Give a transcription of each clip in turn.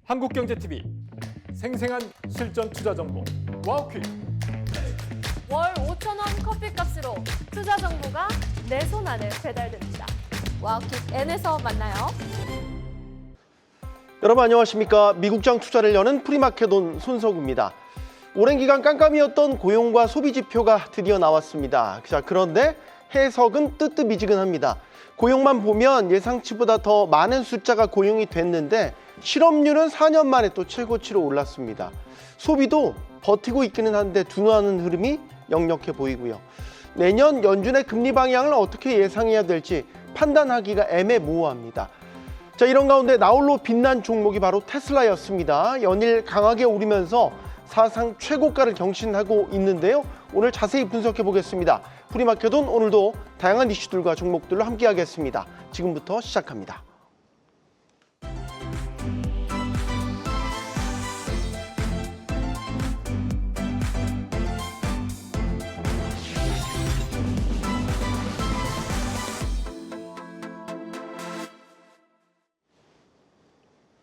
한국경제TV 생생한 실전 투자 정보 와우퀴. 월 5,000원 커피값으로 투자 정보가 내 손 안에 배달됩니다. 와우킥 N에서 만나요. 여러분 안녕하십니까. 미국장 투자를 여는 프리마켓온 손석우입니다. 오랜 기간 깜깜이었던 고용과 소비 지표가 드디어 나왔습니다. 자, 그런데 해석은 뜨뜻미지근합니다. 고용만 보면 예상치보다 더 많은 숫자가 고용이 됐는데 실업률은 4년 만에 또 최고치로 올랐습니다. 소비도 버티고 있기는 한데 둔화하는 흐름이 역력해 보이고요. 내년 연준의 금리 방향을 어떻게 예상해야 될지 판단하기가 애매모호합니다. 자, 이런 가운데 나홀로 빛난 종목이 바로 테슬라였습니다. 연일 강하게 오르면서 사상 최고가를 경신하고 있는데요. 오늘 자세히 분석해 보겠습니다. 프리마켓은 오늘도 다양한 이슈들과 종목들로 함께하겠습니다. 지금부터 시작합니다.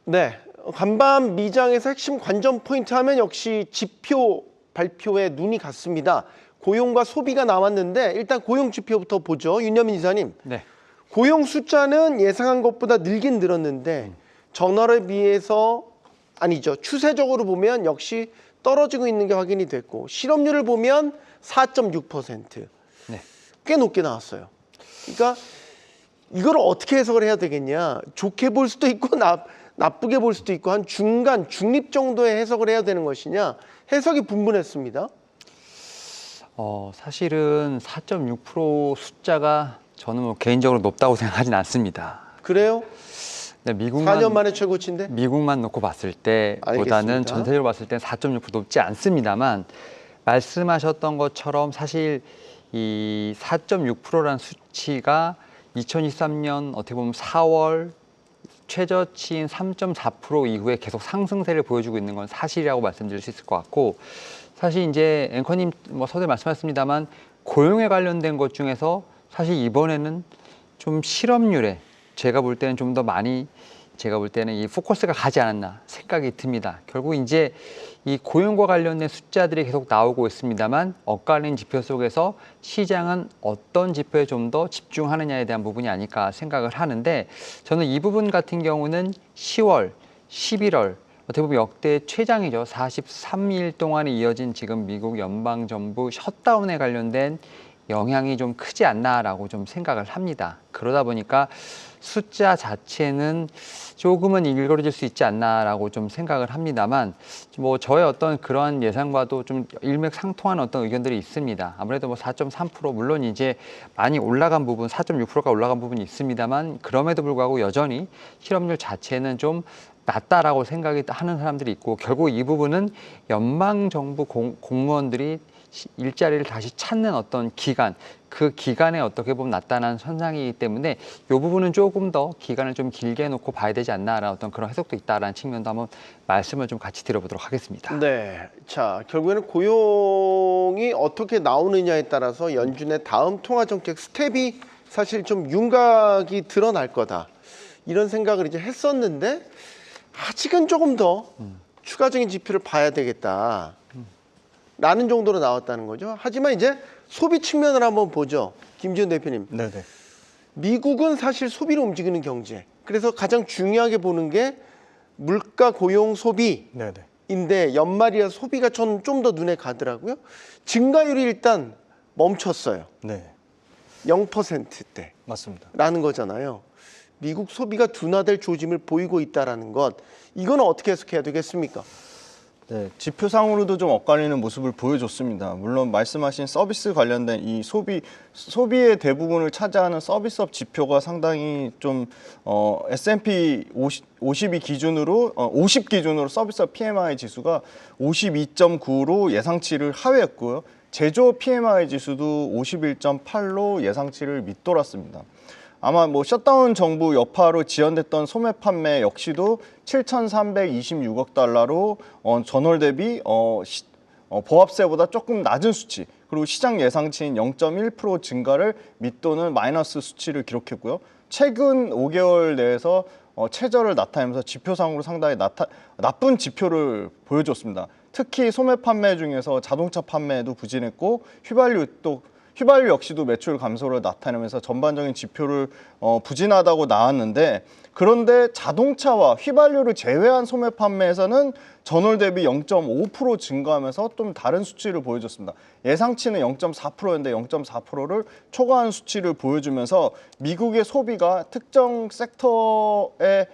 네, 간밤 미장에서 핵심 관전 포인트 하면 역시 지표 발표에 눈이 갔습니다. 고용과 소비가 나왔는데 일단 고용 지표부터 보죠. 윤여민 이사님. 네. 고용 숫자는 예상한 것보다 늘긴 늘었는데 전월에 비해서 아니죠. 추세적으로 보면 역시 떨어지고 있는 게 확인이 됐고 실업률을 보면 4.6%. 네. 꽤 높게 나왔어요. 그러니까 이걸 어떻게 해석을 해야 되겠냐. 좋게 볼 수도 있고 나쁘게 볼 수도 있고 한 중간, 중립 정도의 해석을 해야 되는 것이냐. 해석이 분분했습니다. 사실은 4.6% 숫자가 저는 뭐 개인적으로 높다고 생각하진 않습니다. 그래요? 네, 미국만 4년 만에 최고치인데? 미국만 놓고 봤을 때보다는 알겠습니다. 전세적으로 봤을 때 4.6% 높지 않습니다만 말씀하셨던 것처럼 사실 이 4.6%라는 수치가 2023년 어떻게 보면 4월 최저치인 3.4% 이후에 계속 상승세를 보여주고 있는 건 사실이라고 말씀드릴 수 있을 것 같고, 사실 이제 앵커님 뭐 서두에 말씀하셨습니다만 고용에 관련된 것 중에서 사실 이번에는 좀 실업률에 제가 볼 때는 좀 더 많이 이 포커스가 가지 않았나 생각이 듭니다. 결국 이제 이 고용과 관련된 숫자들이 계속 나오고 있습니다만 엇갈린 지표 속에서 시장은 어떤 지표에 좀 더 집중하느냐에 대한 부분이 아닐까 생각을 하는데, 저는 이 부분 같은 경우는 10월, 11월 어떻게 보면 역대 최장이죠. 43일 동안에 이어진 지금 미국 연방정부 셧다운에 관련된 영향이 좀 크지 않나라고 좀 생각을 합니다. 그러다 보니까 숫자 자체는 조금은 일그러질 수 있지 않나라고 좀 생각을 합니다만, 뭐 저의 어떤 그러한 예상과도 좀 일맥상통한 어떤 의견들이 있습니다. 아무래도 뭐 4.3% 물론 이제 많이 올라간 부분, 4.6%가 올라간 부분이 있습니다만 그럼에도 불구하고 여전히 실업률 자체는 좀 낮다라고 생각이 하는 사람들이 있고, 결국 이 부분은 연방정부 공무원들이 일자리를 다시 찾는 어떤 기간, 그 기간에 어떻게 보면 나타난 현상이기 때문에 이 부분은 조금 더 기간을 좀 길게 놓고 봐야 되지 않나라는 어떤 그런 해석도 있다라는 측면도 한번 말씀을 좀 같이 드려보도록 하겠습니다. 네, 자 결국에는 고용이 어떻게 나오느냐에 따라서 연준의 다음 통화정책 스텝이 사실 좀 윤곽이 드러날 거다, 이런 생각을 이제 했었는데 아직은 조금 더 추가적인 지표를 봐야 되겠다 라는 정도로 나왔다는 거죠. 하지만 이제 소비 측면을 한번 보죠. 김지훈 대표님. 네네. 미국은 사실 소비로 움직이는 경제. 그래서 가장 중요하게 보는 게 물가, 고용, 소비인데 네네. 연말이라 소비가 좀 더 눈에 가더라고요. 증가율이 일단 멈췄어요. 네. 0%대라는 맞습니다. 거잖아요. 미국 소비가 둔화될 조짐을 보이고 있다는 것. 이건 어떻게 해석해야 되겠습니까? 네, 지표상으로도 좀 엇갈리는 모습을 보여줬습니다. 물론 말씀하신 서비스 관련된 이 소비의 대부분을 차지하는 서비스업 지표가 상당히 좀 S&P 50이 기준으로 50 기준으로 서비스업 PMI 지수가 52.9로 예상치를 하회했고요. 제조업 PMI 지수도 51.8로 예상치를 밑돌았습니다. 아마 뭐 셧다운 정부 여파로 지연됐던 소매 판매 역시도 7,326억 달러로 전월 대비 보합세보다 조금 낮은 수치, 그리고 시장 예상치인 0.1% 증가를 밑도는 마이너스 수치를 기록했고요. 최근 5개월 내에서 최저를 나타내면서 지표상으로 상당히 나쁜 지표를 보여줬습니다. 특히 소매 판매 중에서 자동차 판매도 부진했고 휘발유 역시도 매출 감소를 나타내면서 전반적인 지표를 부진하다고 나왔는데, 그런데 자동차와 휘발유를 제외한 소매 판매에서는 전월 대비 0.5% 증가하면서 좀 다른 수치를 보여줬습니다. 예상치는 0.4%였는데 0.4%를 초과한 수치를 보여주면서 미국의 소비가 특정 섹터에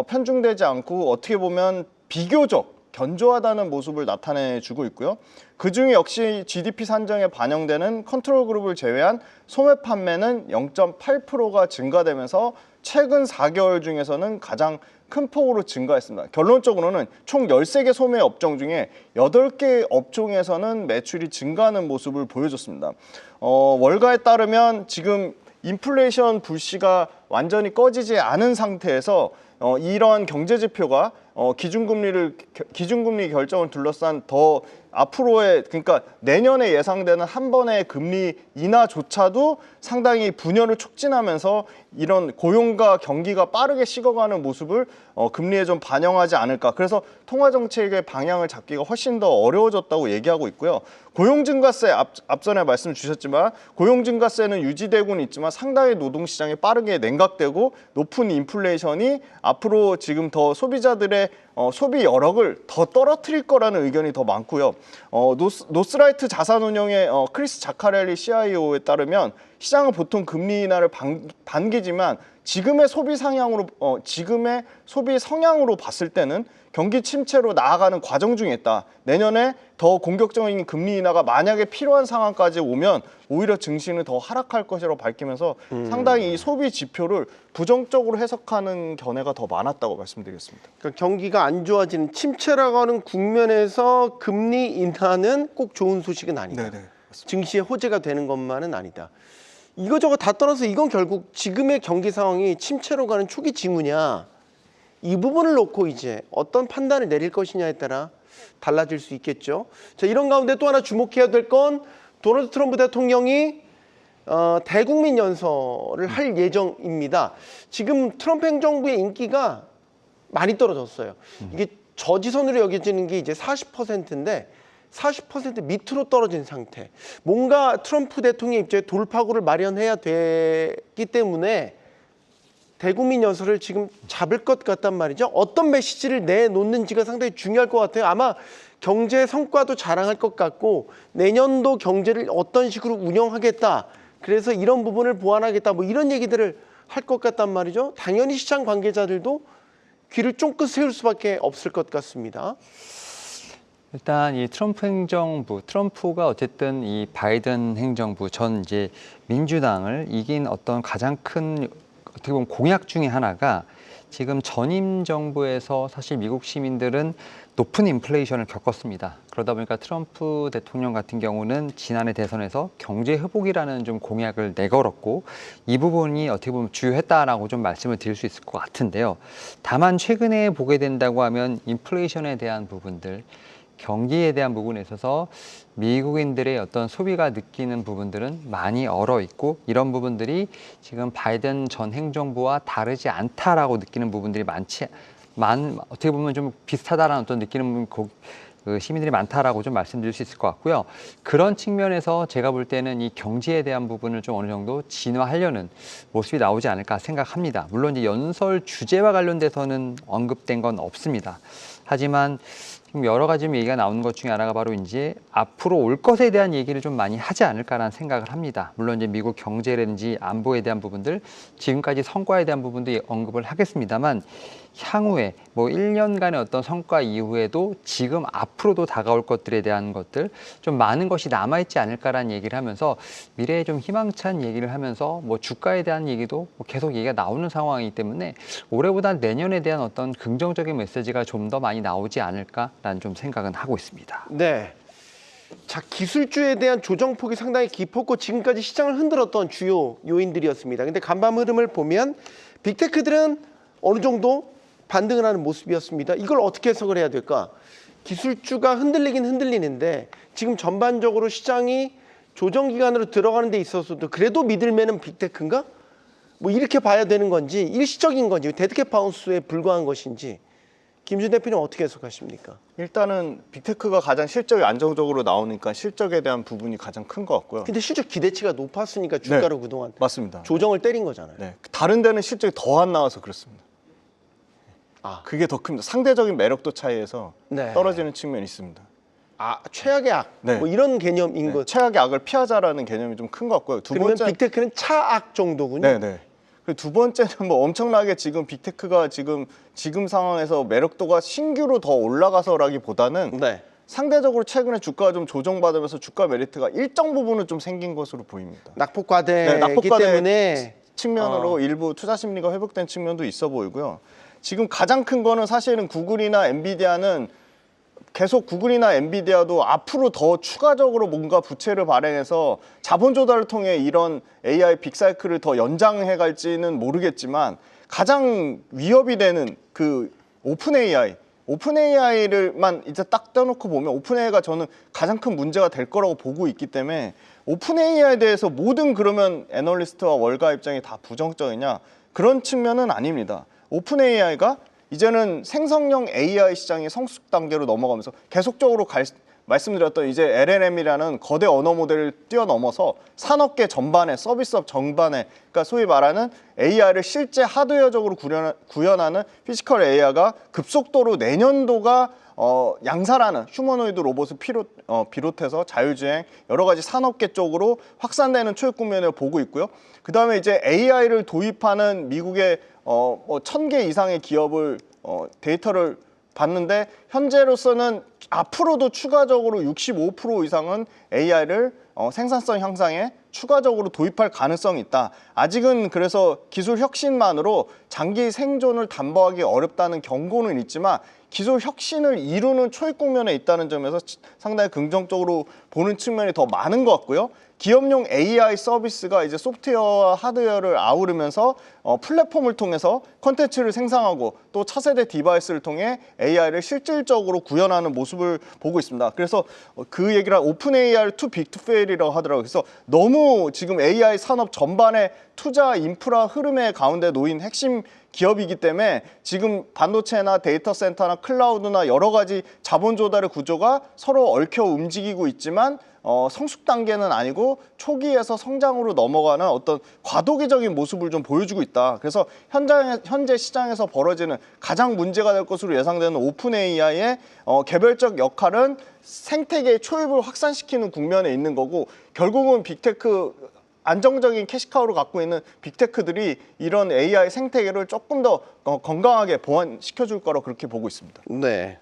편중되지 않고 어떻게 보면 비교적 견조하다는 모습을 나타내주고 있고요. 그중에 역시 GDP 산정에 반영되는 컨트롤 그룹을 제외한 소매 판매는 0.8%가 증가되면서 최근 4개월 중에서는 가장 큰 폭으로 증가했습니다. 결론적으로는 총 13개 소매 업종 중에 8개 업종에서는 매출이 증가하는 모습을 보여줬습니다. 월가에 따르면 지금 인플레이션 불씨가 완전히 꺼지지 않은 상태에서 이러한 경제 지표가 기준금리 결정을 둘러싼 더 앞으로의, 그러니까 내년에 예상되는 한 번의 금리 인하조차도 상당히 분열을 촉진하면서 이런 고용과 경기가 빠르게 식어가는 모습을 금리에 좀 반영하지 않을까. 그래서 통화정책의 방향을 잡기가 훨씬 더 어려워졌다고 얘기하고 있고요. 고용증가세, 앞전에 말씀 주셨지만 고용증가세는 유지되고는 있지만 상당히 노동시장이 빠르게 냉각되고 높은 인플레이션이 앞으로 지금 더 소비자들의 소비 여력을 더 떨어뜨릴 거라는 의견이 더 많고요. 노스라이트 자산운용의 크리스 자카렐리 CIO에 따르면 시장은 보통 금리 인하를 반기지만 지금의 소비 성향으로 봤을 때는 경기 침체로 나아가는 과정 중에 있다. 내년에 더 공격적인 금리 인하가 만약에 필요한 상황까지 오면 오히려 증시는 더 하락할 것이라고 밝히면서 상당히 이 소비 지표를 부정적으로 해석하는 견해가 더 많았다고 말씀드리겠습니다. 그러니까 경기가 안 좋아지는 침체라고 하는 국면에서 금리 인하는 꼭 좋은 소식은 아니다. 네네, 증시의 호재가 되는 것만은 아니다. 이거저거 다 떠나서 이건 결국 지금의 경기 상황이 침체로 가는 초기 징후냐, 이 부분을 놓고 이제 어떤 판단을 내릴 것이냐에 따라 달라질 수 있겠죠. 자, 이런 가운데 또 하나 주목해야 될 건 도널드 트럼프 대통령이 대국민 연설을 할 예정입니다. 지금 트럼프 행정부의 인기가 많이 떨어졌어요. 이게 저지선으로 여겨지는 게 이제 40%인데 40% 밑으로 떨어진 상태. 뭔가 트럼프 대통령 입장에 돌파구를 마련해야 되기 때문에 대국민 연설을 지금 잡을 것 같단 말이죠. 어떤 메시지를 내놓는지가 상당히 중요할 것 같아요. 아마 경제 성과도 자랑할 것 같고 내년도 경제를 어떤 식으로 운영하겠다. 그래서 이런 부분을 보완하겠다. 뭐 이런 얘기들을 할 것 같단 말이죠. 당연히 시장 관계자들도 귀를 쫑긋 세울 수밖에 없을 것 같습니다. 일단 이 트럼프 행정부, 트럼프가 어쨌든 이 바이든 행정부 전 이제 민주당을 이긴 어떤 가장 큰 어떻게 보면 공약 중에 하나가 지금 전임 정부에서 사실 미국 시민들은 높은 인플레이션을 겪었습니다. 그러다 보니까 트럼프 대통령 같은 경우는 지난해 대선에서 경제 회복이라는 좀 공약을 내걸었고 이 부분이 어떻게 보면 주요했다라고 좀 말씀을 드릴 수 있을 것 같은데요. 다만 최근에 보게 된다고 하면 인플레이션에 대한 부분들, 경기에 대한 부분에 있어서 미국인들의 어떤 소비가 느끼는 부분들은 많이 얼어 있고 이런 부분들이 지금 바이든 전 행정부와 다르지 않다라고 느끼는 부분들이 어떻게 보면 좀 비슷하다라는 어떤 느끼는 시민들이 많다라고 좀 말씀드릴 수 있을 것 같고요. 그런 측면에서 제가 볼 때는 이 경제에 대한 부분을 좀 어느 정도 진화하려는 모습이 나오지 않을까 생각합니다. 물론 이제 연설 주제와 관련돼서는 언급된 건 없습니다. 하지만 여러 가지 얘기가 나오는 것 중에 하나가 바로 이제 앞으로 올 것에 대한 얘기를 좀 많이 하지 않을까라는 생각을 합니다. 물론 이제 미국 경제라든지 안보에 대한 부분들, 지금까지 성과에 대한 부분도 언급을 하겠습니다만 향후에 뭐 1년간의 어떤 성과 이후에도 지금 앞으로도 다가올 것들에 대한 것들 좀 많은 것이 남아있지 않을까라는 얘기를 하면서 미래에 좀 희망찬 얘기를 하면서 뭐 주가에 대한 얘기도 계속 얘기가 나오는 상황이기 때문에 올해보다 내년에 대한 어떤 긍정적인 메시지가 좀 더 많이 나오지 않을까라는 좀 생각은 하고 있습니다. 네. 자, 기술주에 대한 조정폭이 상당히 깊었고 지금까지 시장을 흔들었던 주요 요인들이었습니다. 근데 간밤 흐름을 보면 빅테크들은 어느 정도 반등을 하는 모습이었습니다. 이걸 어떻게 해석을 해야 될까? 기술주가 흔들리긴 흔들리는데 지금 전반적으로 시장이 조정 기간으로 들어가는 데 있어서도 그래도 믿을 만은 빅테크인가? 뭐 이렇게 봐야 되는 건지 일시적인 건지 데드캣 바운스에 불과한 것인지 김준 대표님 어떻게 해석하십니까? 일단은 빅테크가 가장 실적이 안정적으로 나오니까 실적에 대한 부분이 가장 큰 것 같고요. 근데 실적 기대치가 높았으니까 주가를 그동안 맞습니다. 조정을 때린 거잖아요. 네, 다른 데는 실적이 더 안 나와서 그렇습니다. 아. 그게 더 큽니다. 상대적인 매력도 차이에서 네. 떨어지는 측면이 있습니다. 아, 최악의 악. 네. 뭐 이런 개념인 것. 최악의 악을 피하자라는 개념이 좀 큰 것 같고요. 두 그러면 번째, 빅테크는 차악 정도군요. 네네. 그리고 두 번째는 뭐 엄청나게 지금 빅테크가 지금 상황에서 매력도가 신규로 더 올라가서라기보다는 네. 상대적으로 최근에 주가가 좀 조정받으면서 주가 메리트가 일정 부분은 좀 생긴 것으로 보입니다. 낙폭 과대이기 네, 낙폭 과대 때문에 측면으로 일부 투자 심리가 회복된 측면도 있어 보이고요. 지금 가장 큰 거는 사실은 구글이나 엔비디아는 계속 구글이나 엔비디아도 앞으로 더 추가적으로 뭔가 부채를 발행해서 자본 조달을 통해 이런 AI 빅사이클을 더 연장해 갈지는 모르겠지만 가장 위협이 되는 그 오픈AI를만 이제 딱 떼놓고 보면 오픈AI가 저는 가장 큰 문제가 될 거라고 보고 있기 때문에 오픈AI에 대해서 모든 그러면 애널리스트와 월가 입장이 다 부정적이냐 그런 측면은 아닙니다. 오픈AI가 이제는 생성형 AI 시장이 성숙 단계로 넘어가면서 계속적으로 말씀드렸던 이제 LLM이라는 거대 언어 모델을 뛰어넘어서 산업계 전반에 서비스업 전반에 그러니까 소위 말하는 AI를 실제 하드웨어적으로 구현하는 피지컬 AI가 급속도로 내년도가 양산하는 휴머노이드 로봇을 비롯해서 자율주행 여러 가지 산업계 쪽으로 확산되는 초입 국면을 보고 있고요. 그 다음에 이제 AI를 도입하는 미국의 1000개 이상의 기업을 데이터를 봤는데 현재로서는 앞으로도 추가적으로 65% 이상은 AI를 생산성 향상에 추가적으로 도입할 가능성이 있다. 아직은 그래서 기술 혁신만으로 장기 생존을 담보하기 어렵다는 경고는 있지만 기술 혁신을 이루는 초입 국면에 있다는 점에서 상당히 긍정적으로 보는 측면이 더 많은 것 같고요. 기업용 AI 서비스가 이제 소프트웨어와 하드웨어를 아우르면서 플랫폼을 통해서 콘텐츠를 생성하고 또 차세대 디바이스를 통해 AI를 실질적으로 구현하는 모습을 보고 있습니다. 그래서 그 얘기를 오픈 AI를 too big to fail이라고 하더라고요. 그래서 너무 지금 AI 산업 전반의 투자 인프라 흐름의 가운데 놓인 핵심 기업이기 때문에 지금 반도체나 데이터 센터나 클라우드나 여러 가지 자본 조달의 구조가 서로 얽혀 움직이고 있지만 성숙 단계는 아니고 초기에서 성장으로 넘어가는 어떤 과도기적인 모습을 좀 보여주고 있다. 그래서 현재 시장에서 벌어지는 가장 문제가 될 것으로 예상되는 오픈 AI의 개별적 역할은 생태계의 초입을 확산시키는 국면에 있는 거고 결국은 빅테크 안정적인 캐시카우를 갖고 있는 빅테크들이 이런 AI 생태계를 조금 더 건강하게 보완시켜줄 거라고 그렇게 보고 있습니다. 네.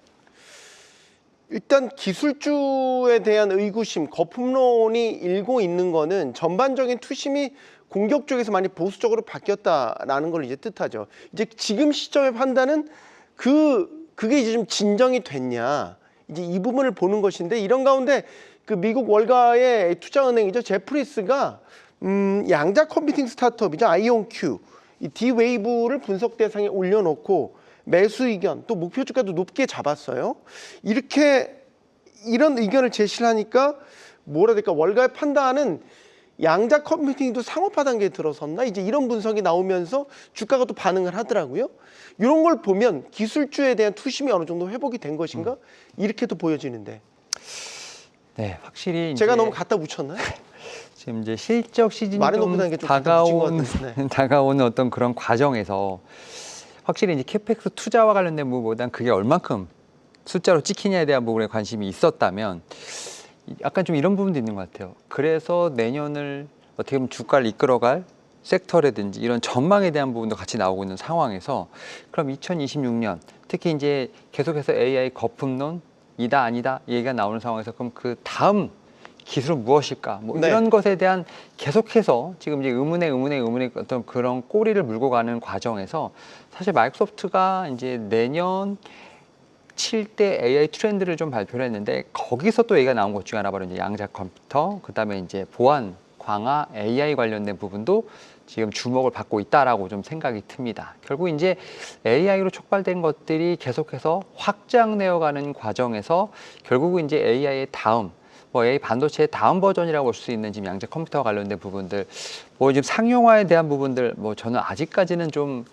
일단 기술주에 대한 의구심, 거품론이 일고 있는 거는 전반적인 투심이 공격 쪽에서 많이 보수적으로 바뀌었다라는 걸 이제 뜻하죠. 이제 지금 시점의 판단은 그게 이제 좀 진정이 됐냐, 이제 이 부분을 보는 것인데 이런 가운데 그 미국 월가의 투자은행이죠 제프리스가 양자 컴퓨팅 스타트업이죠 아이온큐 이 D-Wave를 분석 대상에 올려놓고 매수 의견 또 목표 주가도 높게 잡았어요. 이런 의견을 제시를 하니까 뭐라 해야 될까 월가의 판단은 양자 컴퓨팅도 상업화 단계에 들어섰나 이제 이런 분석이 나오면서 주가가 또 반응을 하더라고요. 이런 걸 보면 기술주에 대한 투심이 어느 정도 회복이 된 것인가 이렇게도 보여지는데. 네, 확실히 제가 이제 너무 갖다 붙였나요? 지금 이제 실적 시즌이 말에 놓고 다니는 게좀 갖다 붙인 것 같은데. 다가오는 어떤 그런 과정에서 확실히 이제 캐펙스 투자와 관련된 부분보다는 그게 얼만큼 숫자로 찍히냐에 대한 부분에 관심이 있었다면 약간 좀 이런 부분도 있는 것 같아요. 그래서 내년을 어떻게 보면 주가를 이끌어갈 섹터라든지 이런 전망에 대한 부분도 같이 나오고 있는 상황에서 그럼 2026년 특히 이제 계속해서 AI 거품론 이다 아니다 얘기가 나오는 상황에서 그럼 그 다음 기술은 무엇일까? 뭐 네. 이런 것에 대한 계속해서 지금 이제 의문의 어떤 그런 꼬리를 물고 가는 과정에서 사실 마이크로소프트가 이제 내년 7대 AI 트렌드를 좀 발표를 했는데 거기서 또 얘기가 나온 것 중에 하나 바로 이제 양자 컴퓨터, 그다음에 이제 보안, 광화, AI 관련된 부분도 지금 주목을 받고 있다라고 좀 생각이 듭니다. 결국 이제 AI로 촉발된 것들이 계속해서 확장되어가는 과정에서 결국은 이제 AI의 다음 뭐 AI 반도체의 다음 버전이라고 볼 수 있는 지금 양자 컴퓨터와 관련된 부분들, 뭐 지금 상용화에 대한 부분들, 뭐 저는 아직까지는 좀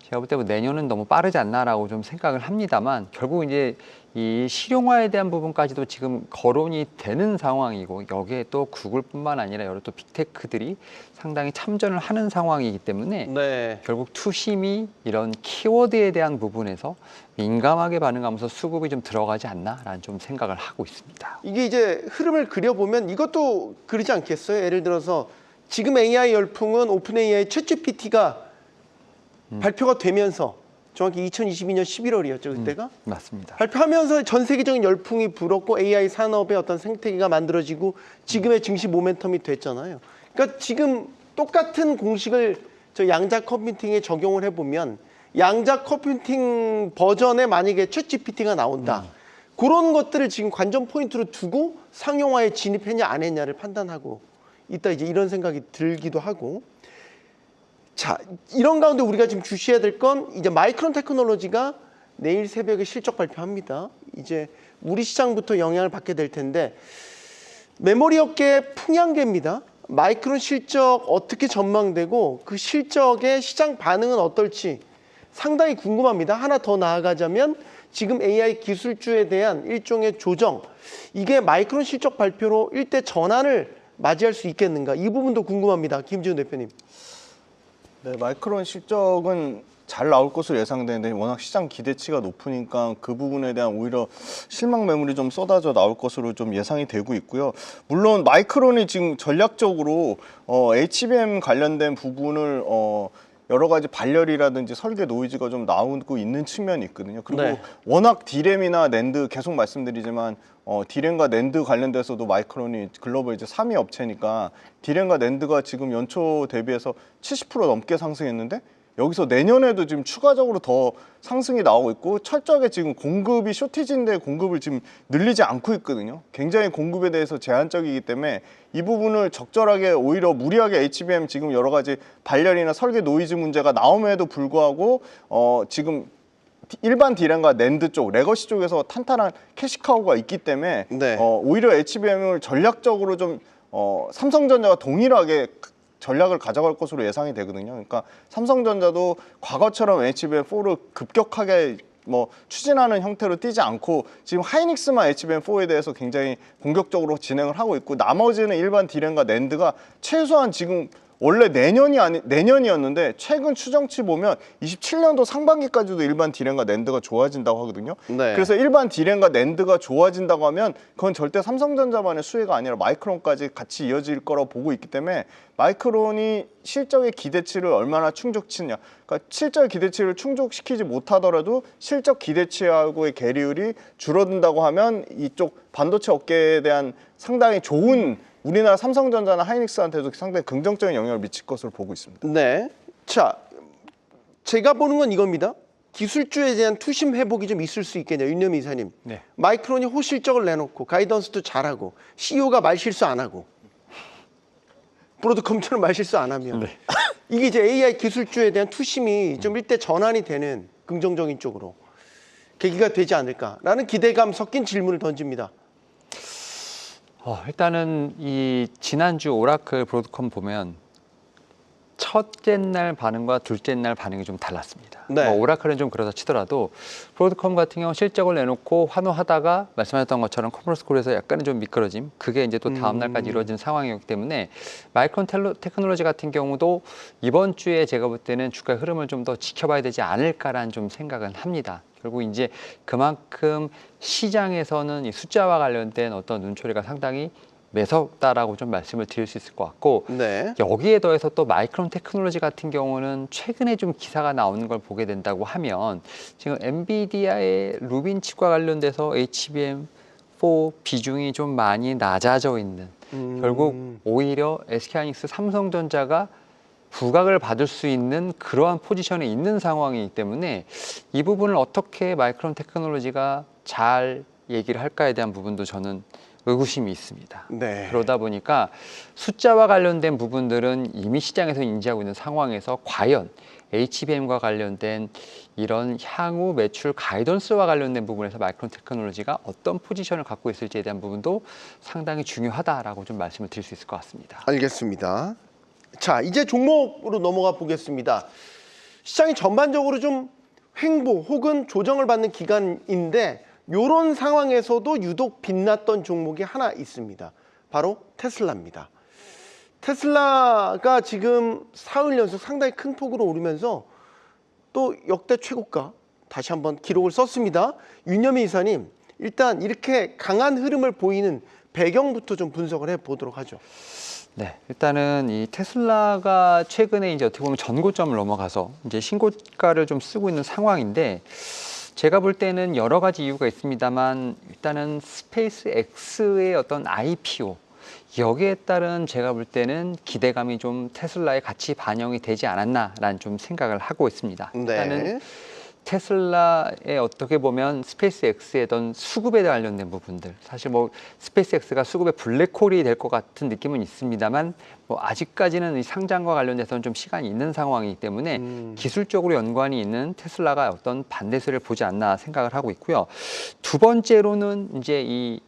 제가 볼 때 뭐 내년은 너무 빠르지 않나라고 좀 생각을 합니다만, 결국 이제 이 실용화에 대한 부분까지도 지금 거론이 되는 상황이고, 여기에 또 구글뿐만 아니라 여러 또 빅테크들이 상당히 참전을 하는 상황이기 때문에 네. 결국 투심이 이런 키워드에 대한 부분에서 민감하게 반응하면서 수급이 좀 들어가지 않나라는 좀 생각을 하고 있습니다. 이게 이제 흐름을 그려보면 이것도 그러지 않겠어요? 예를 들어서 지금 AI 열풍은 오픈 AI 챗GPT가 발표가 되면서 정확히 2022년 11월이었죠, 그때가. 맞습니다. 발표하면서 전 세계적인 열풍이 불었고 AI 산업의 어떤 생태계가 만들어지고 지금의 증시 모멘텀이 됐잖아요. 그러니까 지금 똑같은 공식을 저 양자 컴퓨팅에 적용을 해보면 양자 컴퓨팅 버전에 만약에 챗GPT가 나온다. 그런 것들을 지금 관전 포인트로 두고 상용화에 진입했냐 안 했냐를 판단하고 있다, 이제 이런 생각이 들기도 하고. 자, 이런 가운데 우리가 지금 주시해야 될 건 이제 마이크론 테크놀로지가 내일 새벽에 실적 발표합니다. 이제 우리 시장부터 영향을 받게 될 텐데, 메모리 업계의 풍향계입니다. 마이크론 실적 어떻게 전망되고 그 실적의 시장 반응은 어떨지 상당히 궁금합니다. 하나 더 나아가자면 지금 AI 기술주에 대한 일종의 조정, 이게 마이크론 실적 발표로 일대 전환을 맞이할 수 있겠는가, 이 부분도 궁금합니다. 김지훈 대표님. 네, 마이크론 실적은 잘 나올 것으로 예상되는데 워낙 시장 기대치가 높으니까 그 부분에 대한 오히려 실망 매물이 좀 쏟아져 나올 것으로 좀 예상이 되고 있고요. 물론 마이크론이 지금 전략적으로 HBM 관련된 부분을 여러 가지 발열이라든지 설계 노이즈가 좀 나오고 있는 측면이 있거든요. 그리고 네. 워낙 디램이나 낸드 계속 말씀드리지만 디램과 낸드 관련돼서도 마이크론이 글로벌 이제 3위 업체니까 디램과 낸드가 지금 연초 대비해서 70% 넘게 상승했는데 여기서 내년에도 지금 추가적으로 더 상승이 나오고 있고 철저하게 지금 공급이 쇼티지인데 공급을 지금 늘리지 않고 있거든요. 굉장히 공급에 대해서 제한적이기 때문에 이 부분을 적절하게 오히려 무리하게 HBM 지금 여러 가지 발열이나 설계 노이즈 문제가 나옴에도 불구하고 지금 일반 디램과 낸드 쪽, 레거시 쪽에서 탄탄한 캐시카우가 있기 때문에 네. 오히려 HBM을 전략적으로 좀 삼성전자와 동일하게 전략을 가져갈 것으로 예상이 되거든요. 그러니까 삼성전자도 과거처럼 HBM4를 급격하게 추진하는 형태로 뛰지 않고 지금 하이닉스만 HBM4에 대해서 굉장히 공격적으로 진행을 하고 있고, 나머지는 일반 디램과 낸드가 최소한 지금 원래 내년이었는데 최근 추정치 보면 27년도 상반기까지도 일반 디램과 낸드가 좋아진다고 하거든요. 네. 그래서 일반 디램과 낸드가 좋아진다고 하면 그건 절대 삼성전자만의 수혜가 아니라 마이크론까지 같이 이어질 거라고 보고 있기 때문에 마이크론이 실적의 기대치를 얼마나 충족치냐, 그러니까 실적의 기대치를 충족시키지 못하더라도 실적 기대치하고의 괴리율이 줄어든다고 하면 이쪽 반도체 업계에 대한 상당히 좋은, 우리나라 삼성전자나 하이닉스한테도 상당히 긍정적인 영향을 미칠 것으로 보고 있습니다. 네. 자, 제가 보는 건 이겁니다. 기술주에 대한 투심 회복이 좀 있을 수 있겠네요. 윤여미 이사님. 네. 마이크론이 호실적을 내놓고 가이던스도 잘하고 CEO가 말실수 안 하고 브로드컴처럼 말실수 안 하면 네. 이게 이제 AI 기술주에 대한 투심이 좀 일대 전환이 되는 긍정적인 쪽으로 계기가 되지 않을까라는 기대감 섞인 질문을 던집니다. 일단은 이 지난주 오라클 브로드컴 보면 첫째 날 반응과 둘째 날 반응이 좀 달랐습니다. 네. 오라클은 좀 그러다 치더라도 브로드컴 같은 경우 실적을 내놓고 환호하다가 말씀하셨던 것처럼 컨퍼런스 콜에서 약간은 좀 미끄러짐, 그게 이제 또 다음 날까지 이루어진 상황이었기 때문에 마이크론 테크놀로지 같은 경우도 이번 주에 제가 볼 때는 주가의 흐름을 좀 더 지켜봐야 되지 않을까라는 좀 생각은 합니다. 결국 이제 그만큼 시장에서는 이 숫자와 관련된 어떤 눈초리가 상당히 매섭다라고 좀 말씀을 드릴 수 있을 것 같고, 네. 여기에 더해서 또 마이크론 테크놀로지 같은 경우는 최근에 좀 기사가 나오는 걸 보게 된다고 하면 지금 엔비디아의 루빈 칩과 관련돼서 HBM4 비중이 좀 많이 낮아져 있는, 결국 오히려 SK하이닉스, 삼성전자가 부각을 받을 수 있는 그러한 포지션에 있는 상황이기 때문에 이 부분을 어떻게 마이크론 테크놀로지가 잘 얘기를 할까에 대한 부분도 저는 의구심이 있습니다. 네. 그러다 보니까 숫자와 관련된 부분들은 이미 시장에서 인지하고 있는 상황에서 과연 HBM과 관련된 이런 향후 매출 가이던스와 관련된 부분에서 마이크론 테크놀로지가 어떤 포지션을 갖고 있을지에 대한 부분도 상당히 중요하다라고 좀 말씀을 드릴 수 있을 것 같습니다. 알겠습니다. 자, 이제 종목으로 넘어가 보겠습니다. 시장이 전반적으로 좀 횡보 혹은 조정을 받는 기간인데 이런 상황에서도 유독 빛났던 종목이 하나 있습니다. 바로 테슬라입니다. 테슬라가 지금 사흘 연속 상당히 큰 폭으로 오르면서 또 역대 최고가 다시 한번 기록을 썼습니다. 윤여미 이사님, 일단 이렇게 강한 흐름을 보이는 배경부터 좀 분석을 해보도록 하죠. 네, 일단은 이 테슬라가 최근에 이제 어떻게 보면 전고점을 넘어가서 이제 신고가를 좀 쓰고 있는 상황인데, 제가 볼 때는 여러 가지 이유가 있습니다만 일단은 스페이스 X의 어떤 IPO 여기에 따른 제가 볼 때는 기대감이 좀 테슬라에 같이 반영이 되지 않았나라는 좀 생각을 하고 있습니다. 일단은 테슬라에 어떻게 보면 스페이스 X의 어떤 수급에 관련된 부분들, 사실 뭐 스페이스 X가 수급의 블랙홀이 될 것 같은 느낌은 있습니다만 뭐 아직까지는 이 상장과 관련돼서는 좀 시간이 있는 상황이기 때문에 기술적으로 연관이 있는 테슬라가 어떤 반대세를 보지 않나 생각을 하고 있고요. 두 번째로는 이제 이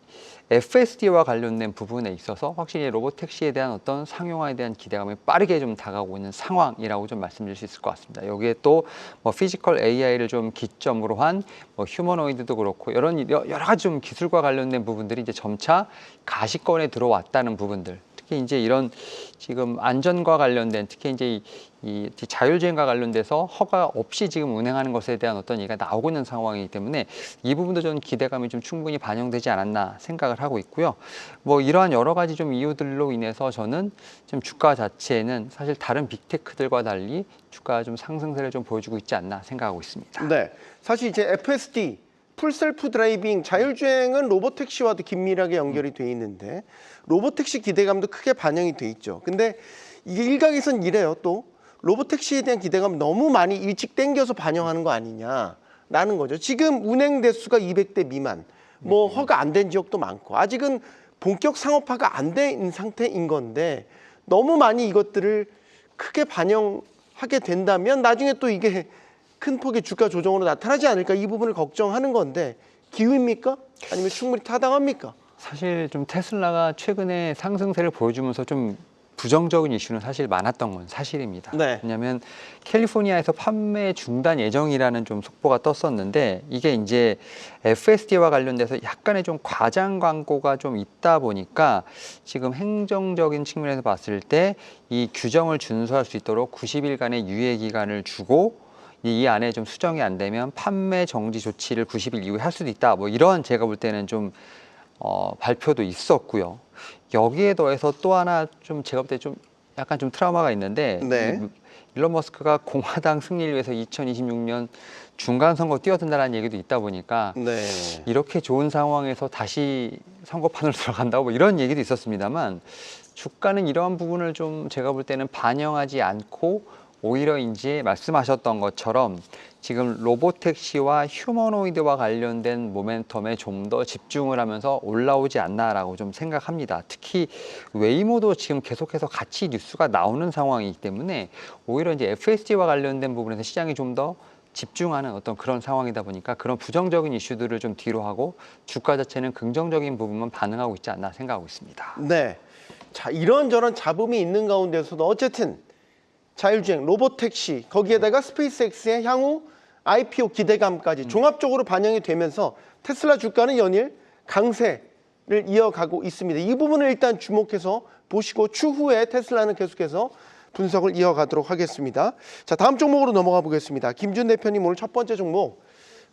FSD와 관련된 부분에 있어서 확실히 로보택시에 대한 어떤 상용화에 대한 기대감이 빠르게 좀 다가오고 있는 상황이라고 좀 말씀드릴 수 있을 것 같습니다. 여기에 또 뭐 피지컬 AI를 좀 기점으로 한 뭐 휴머노이드도 그렇고 여러 가지 좀 기술과 관련된 부분들이 이제 점차 가시권에 들어왔다는 부분들. 특히 이제 이런 지금 안전과 관련된 특히 이제 이 자율주행과 관련돼서 허가 없이 지금 운행하는 것에 대한 어떤 얘기가 나오고 있는 상황이기 때문에 이 부분도 좀 기대감이 좀 충분히 반영되지 않았나 생각을 하고 있고요. 뭐 이러한 여러 가지 좀 이유들로 인해서 저는 좀 주가 자체는 사실 다른 빅테크들과 달리 주가가 좀 상승세를 좀 보여주고 있지 않나 생각하고 있습니다. 네, 사실 이제 FSD 풀셀프 드라이빙 자율주행은 로보택시와도 긴밀하게 연결이 돼 있는데 로보택시 기대감도 크게 반영이 돼 있죠. 근데 이게 일각에선 이래요. 또 로보택시에 대한 기대감 너무 많이 일찍 땡겨서 반영하는 거 아니냐라는 거죠. 지금 운행 대수가 200대 미만, 뭐 허가 안 된 지역도 많고 아직은 본격 상업화가 안 된 상태인 건데 너무 많이 이것들을 크게 반영하게 된다면 나중에 또 이게 큰 폭의 주가 조정으로 나타나지 않을까, 이 부분을 걱정하는 건데 기우입니까? 아니면 충분히 타당합니까? 사실 좀 테슬라가 최근에 상승세를 보여주면서 좀 부정적인 이슈는 사실 많았던 건 사실입니다. 네. 왜냐하면 캘리포니아에서 판매 중단 예정이라는 좀 속보가 떴었는데 이게 이제 FSD와 관련돼서 약간의 좀 과장 광고가 좀 있다 보니까 지금 행정적인 측면에서 봤을 때 이 규정을 준수할 수 있도록 90일간의 유예 기간을 주고 이 안에 좀 수정이 안 되면 판매 정지 조치를 90일 이후에 할 수도 있다. 뭐 이런 제가 볼 때는 좀 발표도 있었고요. 여기에 더해서 또 하나 좀 제가 볼 때 좀 약간 좀 트라우마가 있는데 네. 일론 머스크가 공화당 승리를 위해서 2026년 중간 선거 뛰어든다는 얘기도 있다 보니까 네. 이렇게 좋은 상황에서 다시 선거판으로 들어간다고 뭐 이런 얘기도 있었습니다만 주가는 이러한 부분을 좀 제가 볼 때는 반영하지 않고 오히려 이제 말씀하셨던 것처럼 지금 로보택시와 휴머노이드와 관련된 모멘텀에 좀 더 집중을 하면서 올라오지 않나라고 좀 생각합니다. 특히 웨이모도 지금 계속해서 같이 뉴스가 나오는 상황이기 때문에 오히려 이제 FSD와 관련된 부분에서 시장이 좀 더 집중하는 어떤 그런 상황이다 보니까 그런 부정적인 이슈들을 좀 뒤로 하고 주가 자체는 긍정적인 부분만 반응하고 있지 않나 생각하고 있습니다. 네. 자, 이런저런 잡음이 있는 가운데서도 어쨌든 자율주행, 로보택시, 거기에다가 스페이스X의 향후 IPO 기대감까지 종합적으로 반영이 되면서 테슬라 주가는 연일 강세를 이어가고 있습니다. 이 부분을 일단 주목해서 보시고 추후에 테슬라는 계속해서 분석을 이어가도록 하겠습니다. 자, 다음 종목으로 넘어가 보겠습니다. 김준 대표님 오늘 첫 번째 종목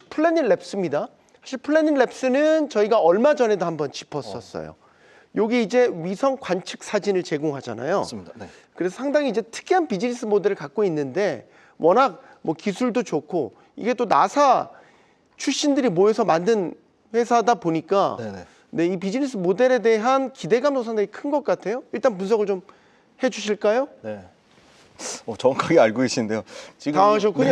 플래닛 랩스입니다. 사실 플래닛 랩스는 저희가 얼마 전에도 한번 짚었었어요. 여기 이제 위성 관측 사진을 제공하잖아요. 맞습니다. 네. 그래서 상당히 이제 특이한 비즈니스 모델을 갖고 있는데 워낙 뭐 기술도 좋고 이게 또 나사 출신들이 모여서 만든 회사다 보니까 네네. 네, 이 비즈니스 모델에 대한 기대감도 상당히 큰 것 같아요. 일단 분석을 좀 해주실까요? 네. 정확하게 알고 계신데요. 지금 당황하셨군요.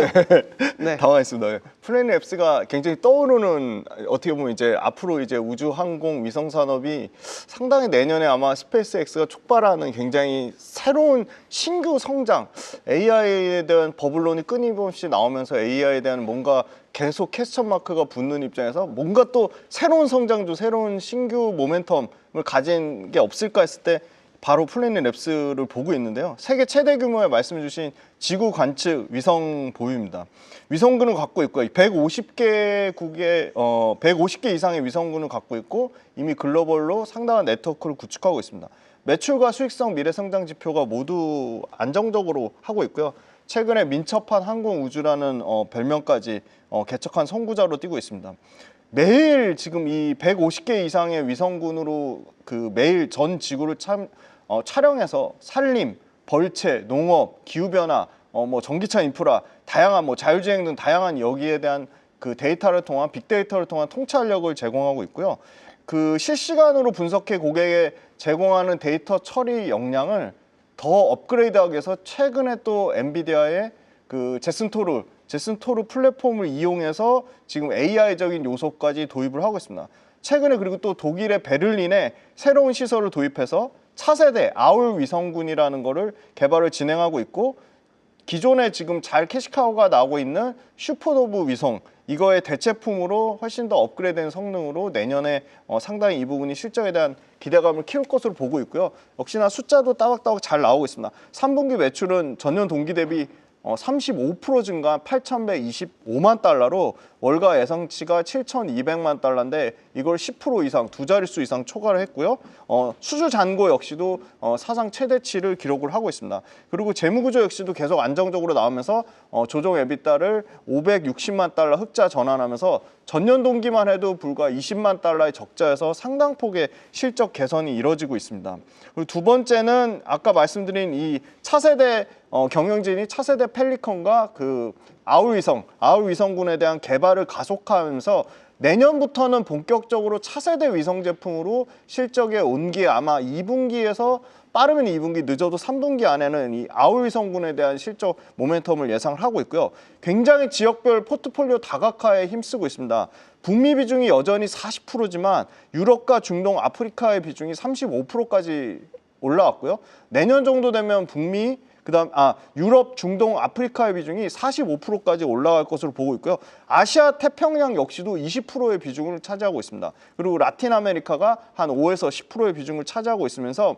네. 당황했습니다. 플래닛랩스가 굉장히 떠오르는 어떻게 보면 이제 앞으로 이제 우주 항공 위성 산업이 상당히 내년에 아마 스페이스X가 촉발하는 굉장히 새로운 신규 성장, AI에 대한 버블론이 끊임없이 나오면서 AI에 대한 뭔가 계속 퀘스천 마크가 붙는 입장에서 뭔가 또 새로운 성장주, 새로운 신규 모멘텀을 가진 게 없을까 했을 때 바로 플래닛랩스를 보고 있는데요. 세계 최대 규모의 말씀 주신 지구 관측 위성 보유입니다. 위성군을 갖고 있고요. 150개 이상의 위성군을 갖고 있고 이미 글로벌로 상당한 네트워크를 구축하고 있습니다. 매출과 수익성, 미래 성장 지표가 모두 안정적으로 하고 있고요. 최근에 민첩한 항공 우주라는 별명까지 개척한 선구자로 뛰고 있습니다. 매일 지금 이 150개 이상의 위성군으로 그 매일 전 지구를 촬영해서 산림, 벌채, 농업, 기후변화, 전기차 인프라, 다양한 자율주행 등 다양한 여기에 대한 그 데이터를 통한 빅데이터를 통한 통찰력을 제공하고 있고요. 그 실시간으로 분석해 고객에 제공하는 데이터 처리 역량을 더 업그레이드하기 위해서 최근에 또 엔비디아의 그 제슨 토르 플랫폼을 이용해서 지금 AI적인 요소까지 도입을 하고 있습니다. 최근에 그리고 또 독일의 베를린에 새로운 시설을 도입해서 차세대 아울 위성군이라는 거를 개발을 진행하고 있고 기존에 지금 잘 캐시카우가 나오고 있는 슈퍼노브 위성 이거의 대체품으로 훨씬 더 업그레이드된 성능으로 내년에 상당히 이 부분이 실적에 대한 기대감을 키울 것으로 보고 있고요. 역시나 숫자도 따박따박 잘 나오고 있습니다. 3분기 매출은 전년 동기 대비 35% 증가한 8,125만 달러로 월가 예상치가 7,200만 달러인데 이걸 10% 이상, 두 자릿수 이상 초과를 했고요. 수주 잔고 역시도 사상 최대치를 기록을 하고 있습니다. 그리고 재무구조 역시도 계속 안정적으로 나오면서 조정 에비타를 560만 달러 흑자 전환하면서 전년 동기만 해도 불과 20만 달러의 적자에서 상당폭의 실적 개선이 이뤄지고 있습니다. 그리고 두 번째는 아까 말씀드린 이 차세대 경영진이 차세대 펠리컨과 그 아울 위성군에 대한 개발을 가속화하면서 내년부터는 본격적으로 차세대 위성 제품으로 실적에 온기에 아마 2분기에서 빠르면 2분기, 늦어도 3분기 안에는 이 아울 위성군에 대한 실적 모멘텀을 예상을 하고 있고요. 굉장히 지역별 포트폴리오 다각화에 힘쓰고 있습니다. 북미 비중이 여전히 40%지만 유럽과 중동, 아프리카의 비중이 35%까지 올라왔고요. 내년 정도 되면 북미, 유럽, 중동, 아프리카의 비중이 45%까지 올라갈 것으로 보고 있고요. 아시아 태평양 역시도 20%의 비중을 차지하고 있습니다. 그리고 라틴 아메리카가 한 5에서 10%의 비중을 차지하고 있으면서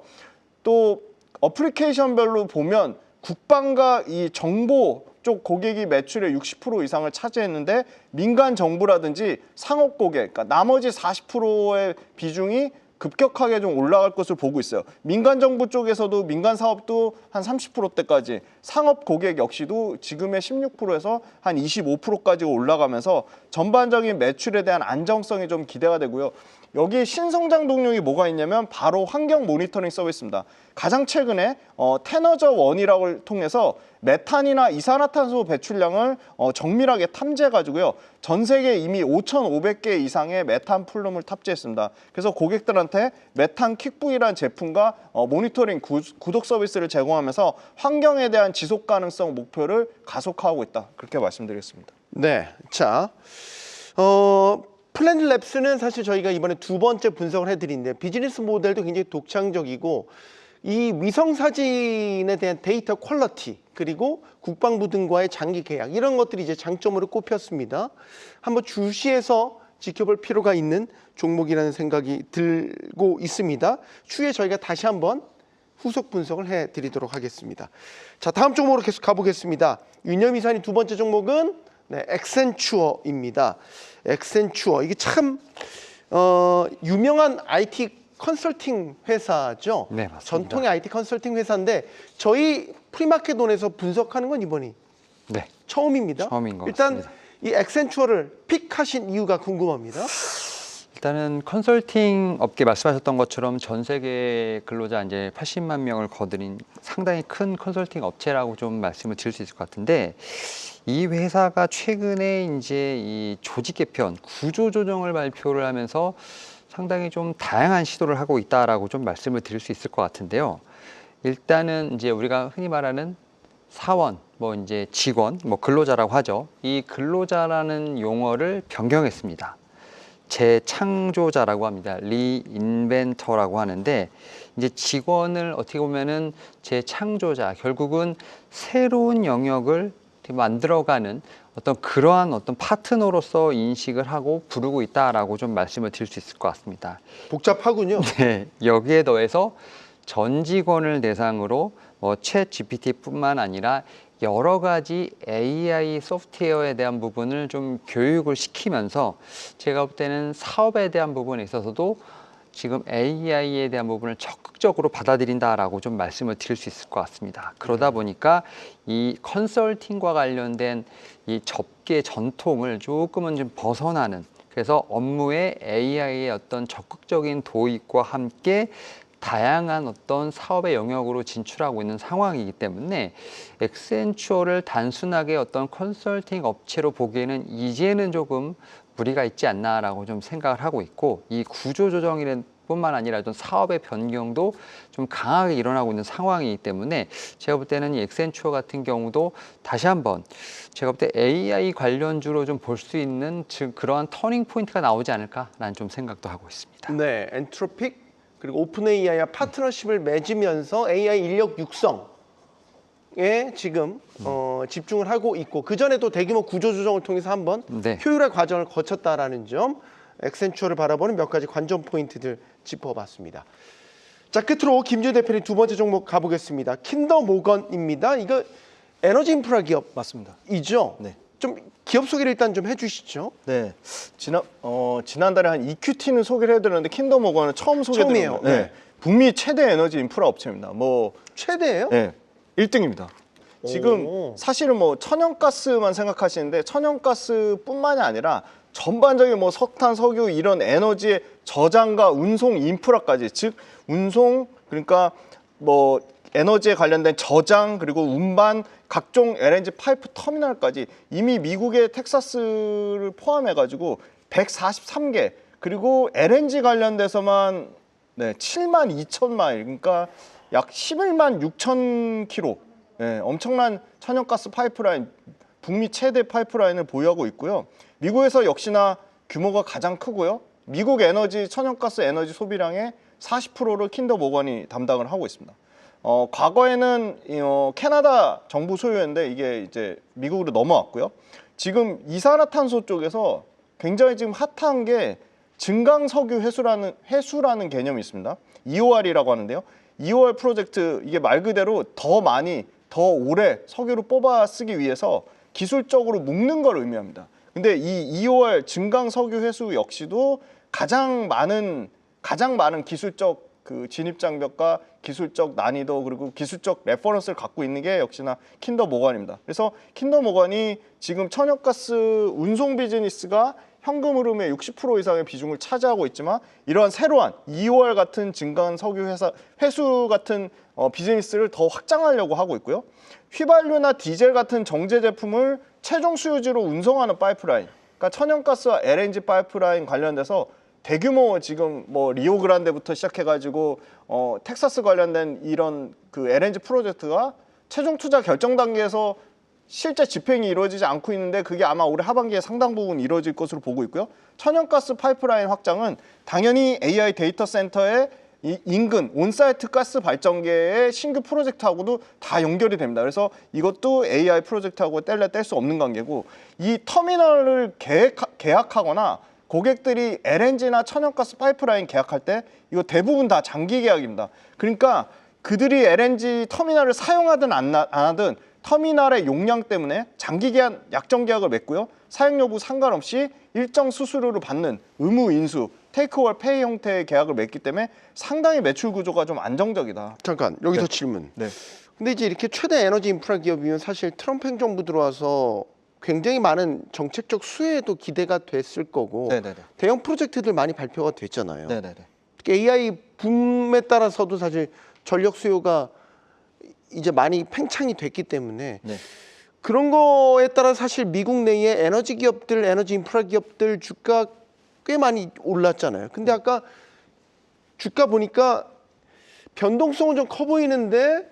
또 어플리케이션별로 보면 국방과 이 정보 쪽 고객이 매출의 60% 이상을 차지했는데 민간 정부라든지 상업 고객, 그러니까 나머지 40%의 비중이 급격하게 좀 올라갈 것을 보고 있어요. 민간 정부 쪽에서도 민간 사업도 한 30%대까지, 상업 고객 역시도 지금의 16%에서 한 25%까지 올라가면서 전반적인 매출에 대한 안정성이 좀 기대가 되고요. 여기 신성장 동력이 뭐가 있냐면 바로 환경 모니터링 서비스입니다. 가장 최근에 테너저 원이라고 통해서 메탄이나 이산화탄소 배출량을 정밀하게 탐지해가지고요. 전 세계에 이미 5,500개 이상의 메탄 플룸을 탑재했습니다. 그래서 고객들한테 메탄 킥북이라는 제품과 모니터링 구독 서비스를 제공하면서 환경에 대한 지속 가능성 목표를 가속화하고 있다. 그렇게 말씀드리겠습니다. 네, 자, 플래닛랩스는 사실 저희가 이번에 두 번째 분석을 해드리는데 비즈니스 모델도 굉장히 독창적이고 이 위성 사진에 대한 데이터 퀄리티 그리고 국방부 등과의 장기 계약 이런 것들이 이제 장점으로 꼽혔습니다. 한번 주시해서 지켜볼 필요가 있는 종목이라는 생각이 들고 있습니다. 추후에 저희가 다시 한번 후속 분석을 해드리도록 하겠습니다. 자, 다음 종목으로 계속 가보겠습니다. 윤여미산이 두 번째 종목은 엑센추어입니다. 엑센추어 이게 참 유명한 IT 컨설팅 회사죠. 네, 맞습니다. 전통의 IT 컨설팅 회사인데 저희 프리마켓온에서 분석하는 건 이번이 네, 처음입니다. 처음인 것 일단 같습니다. 이 엑센추어를 픽하신 이유가 궁금합니다. 일단은 컨설팅 업계 말씀하셨던 것처럼 전 세계 근로자 이제 80만 명을 거드린 상당히 큰 컨설팅 업체라고 좀 말씀을 드릴 수 있을 것 같은데 이 회사가 최근에 이제 이 조직 개편, 구조 조정을 발표를 하면서 상당히 좀 다양한 시도를 하고 있다라고 좀 말씀을 드릴 수 있을 것 같은데요. 일단은 이제 우리가 흔히 말하는 사원, 뭐 이제 직원, 뭐 근로자라고 하죠. 이 근로자라는 용어를 변경했습니다. 재창조자라고 합니다. 리인벤터라고 하는데 이제 직원을 어떻게 보면은 재창조자, 결국은 새로운 영역을 만들어가는 어떤 그러한 어떤 파트너로서 인식을 하고 부르고 있다라고 좀 말씀을 드릴 수 있을 것 같습니다. 복잡하군요. 네, 여기에 더해서 전 직원을 대상으로 챗 GPT뿐만 아니라 여러 가지 AI 소프트웨어에 대한 부분을 좀 교육을 시키면서 제가 볼 때는 사업에 대한 부분에 있어서도 지금 AI에 대한 부분을 적극적으로 받아들인다라고 좀 말씀을 드릴 수 있을 것 같습니다. 그러다 보니까 이 컨설팅과 관련된 이 접계 전통을 조금은 좀 벗어나는, 그래서 업무에 AI의 어떤 적극적인 도입과 함께 다양한 어떤 사업의 영역으로 진출하고 있는 상황이기 때문에 엑센추어를 단순하게 어떤 컨설팅 업체로 보기에는 이제는 조금 무리가 있지 않나라고 좀 생각을 하고 있고, 이 구조조정이라는 뿐만 아니라 어떤 사업의 변경도 좀 강하게 일어나고 있는 상황이기 때문에 제가 볼 때는 이 엑센추어 같은 경우도 다시 한번 제가 볼 때 AI 관련주로 좀 볼 수 있는 즉 그러한 터닝 포인트가 나오지 않을까라는 좀 생각도 하고 있습니다. 네, 엔트로픽 그리고 오픈 AI와 파트너십을 맺으면서 AI 인력 육성에 지금 집중을 하고 있고, 그 전에도 대규모 구조조정을 통해서 한번 네. 효율화 과정을 거쳤다라는 점, 엑센추어를 바라보는 몇 가지 관전 포인트들 짚어봤습니다. 자, 끝으로 김준일 대표님 두 번째 종목 가보겠습니다. 킨더 모건입니다. 이거 에너지 인프라 기업이죠. 맞습니다. 네. 좀 기업 소개를 일단 좀 해주시죠. 네, 지난달에 한 EQT는 소개를 해드렸는데 킨더 모건은 처음 소개드렸습니다. 처음이에요. 네. 북미 최대 에너지 인프라 업체입니다. 최대예요? 네, 1등입니다. 지금 오. 사실은 천연가스만 생각하시는데 천연가스뿐만이 아니라 전반적인 석탄, 석유 이런 에너지의 저장과 운송 인프라까지, 즉 운송, 그러니까 에너지에 관련된 저장 그리고 운반, 각종 LNG 파이프 터미널까지 이미 미국의 텍사스를 포함해가지고 143개, 그리고 LNG 관련돼서만 7만 2천 마일, 그러니까 약 11만 6천 킬로, 엄청난 천연가스 파이프라인, 북미 최대 파이프라인을 보유하고 있고요. 미국에서 역시나 규모가 가장 크고요. 미국 에너지, 천연가스 에너지 소비량의 40%를 킨더 모건이 담당을 하고 있습니다. 과거에는 캐나다 정부 소유였는데 이게 이제 미국으로 넘어왔고요. 지금 이산화탄소 쪽에서 굉장히 지금 핫한 게 증강석유 해수라는 개념이 있습니다. EOR이라고 하는데요. EOR 프로젝트, 이게 말 그대로 더 많이, 더 오래 석유를 뽑아 쓰기 위해서 기술적으로 묶는 걸 의미합니다. 근데 이 EOR 증강석유 해수 역시도 가장 많은 기술적 그 진입 장벽과 기술적 난이도 그리고 기술적 레퍼런스를 갖고 있는 게 역시나 킨더 모건입니다. 그래서 킨더 모건이 지금 천연가스 운송 비즈니스가 현금 흐름의 60% 이상의 비중을 차지하고 있지만, 이러한 새로운 EOR 같은 증강 석유 회수 같은 비즈니스를 더 확장하려고 하고 있고요. 휘발유나 디젤 같은 정제 제품을 최종 수요지로 운송하는 파이프라인, 그러니까 천연가스와 LNG 파이프라인 관련돼서 대규모 지금 리오그란데부터 시작해가지고 텍사스 관련된 이런 그 LNG 프로젝트가 최종 투자 결정 단계에서 실제 집행이 이루어지지 않고 있는데, 그게 아마 올해 하반기에 상당 부분 이루어질 것으로 보고 있고요. 천연가스 파이프라인 확장은 당연히 AI 데이터 센터의 인근 온사이트 가스 발전계의 신규 프로젝트하고도 다 연결이 됩니다. 그래서 이것도 AI 프로젝트하고 뗄 수 없는 관계고, 이 터미널을 계약하거나 고객들이 LNG나 천연가스 파이프라인 계약할 때 이거 대부분 다 장기 계약입니다. 그러니까 그들이 LNG 터미널을 사용하든 안 하든 터미널의 용량 때문에 장기 기한 약정 계약을 맺고요. 사용 여부 상관없이 일정 수수료를 받는 의무 인수, 테이크오버 페이 형태의 계약을 맺기 때문에 상당히 매출 구조가 좀 안정적이다. 잠깐 여기서 질문. 네. 근데 이제 이렇게 최대 에너지 인프라 기업이면 사실 트럼프 행정부 들어와서 굉장히 많은 정책적 수혜도 기대가 됐을 거고, 네네네. 대형 프로젝트들 많이 발표가 됐잖아요. 네네네. 특히 AI 붐에 따라서도 사실 전력 수요가 이제 많이 팽창이 됐기 때문에 네. 그런 거에 따라 사실 미국 내의 에너지 기업들, 에너지 인프라 기업들 주가 꽤 많이 올랐잖아요. 근데 아까 주가 보니까 변동성은 좀 커 보이는데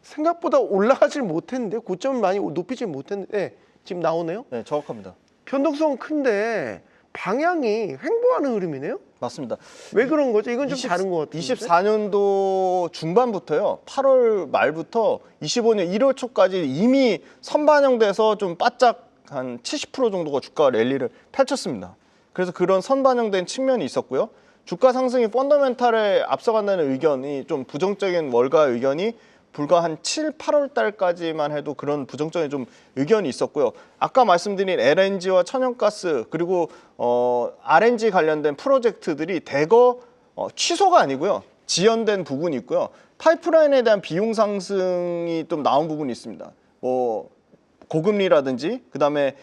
생각보다 올라가질 못했는데 고점을 많이 높이질 못했는데 네, 지금 나오네요. 네, 정확합니다. 변동성은 큰데 방향이 횡보하는 흐름이네요. 맞습니다. 왜 그런 거죠? 이건 좀 다른 것 같은데. 24년도 중반부터요. 8월 말부터 25년 1월 초까지 이미 선반영돼서 좀 바짝 한 70% 정도가 주가 랠리를 펼쳤습니다. 그래서 그런 선반영된 측면이 있었고요. 주가 상승이 펀더멘탈에 앞서간다는 의견이 좀 부정적인 월가 의견이 불과 한 7, 8월 달까지만 해도 그런 부정적인 좀 의견이 있었고요. 아까 말씀드린 LNG와 천연가스 그리고 RNG 관련된 프로젝트들이 대거 취소가 아니고요. 지연된 부분이 있고요. 파이프라인에 대한 비용 상승이 좀 나온 부분이 있습니다. 고금리라든지 그다음에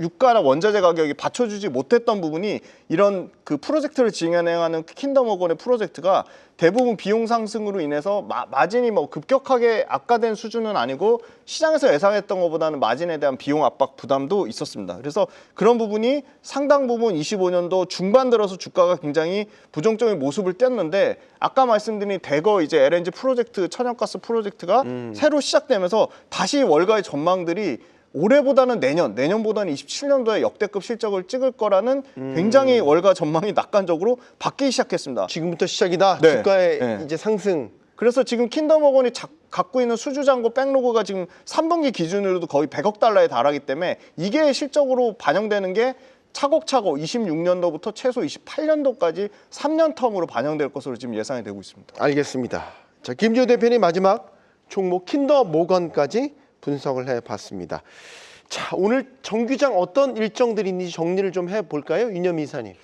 유가나 원자재 가격이 받쳐주지 못했던 부분이 이런 그 프로젝트를 진행하는 킨덤워건의 프로젝트가 대부분 비용 상승으로 인해서 마진이 뭐 급격하게 악화된 수준은 아니고 시장에서 예상했던 것보다는 마진에 대한 비용 압박 부담도 있었습니다. 그래서 그런 부분이 상당 부분 25년도 중반 들어서 주가가 굉장히 부정적인 모습을 띄었는데 아까 말씀드린 대거 이제 LNG 프로젝트, 천연가스 프로젝트가 새로 시작되면서 다시 월가의 전망들이 올해보다는 내년보다는 27년도에 역대급 실적을 찍을 거라는 굉장히 월가 전망이 낙관적으로 바뀌기 시작했습니다. 지금부터 시작이다. 네. 주가의 네. 이제 상승. 그래서 지금 킨덤워건이 갖고 있는 수주잔고 백로그가 지금 3분기 기준으로도 거의 100억 달러에 달하기 때문에 이게 실적으로 반영되는 게 차곡차곡 26년도부터 최소 28년도까지 3년 텀으로 반영될 것으로 지금 예상이 되고 있습니다. 알겠습니다. 자, 김지호 대표님 마지막 종목 킨더모건까지 분석을 해봤습니다. 자, 오늘 정규장 어떤 일정들이 있는지 정리를 좀 해볼까요? 윤여미 이사님.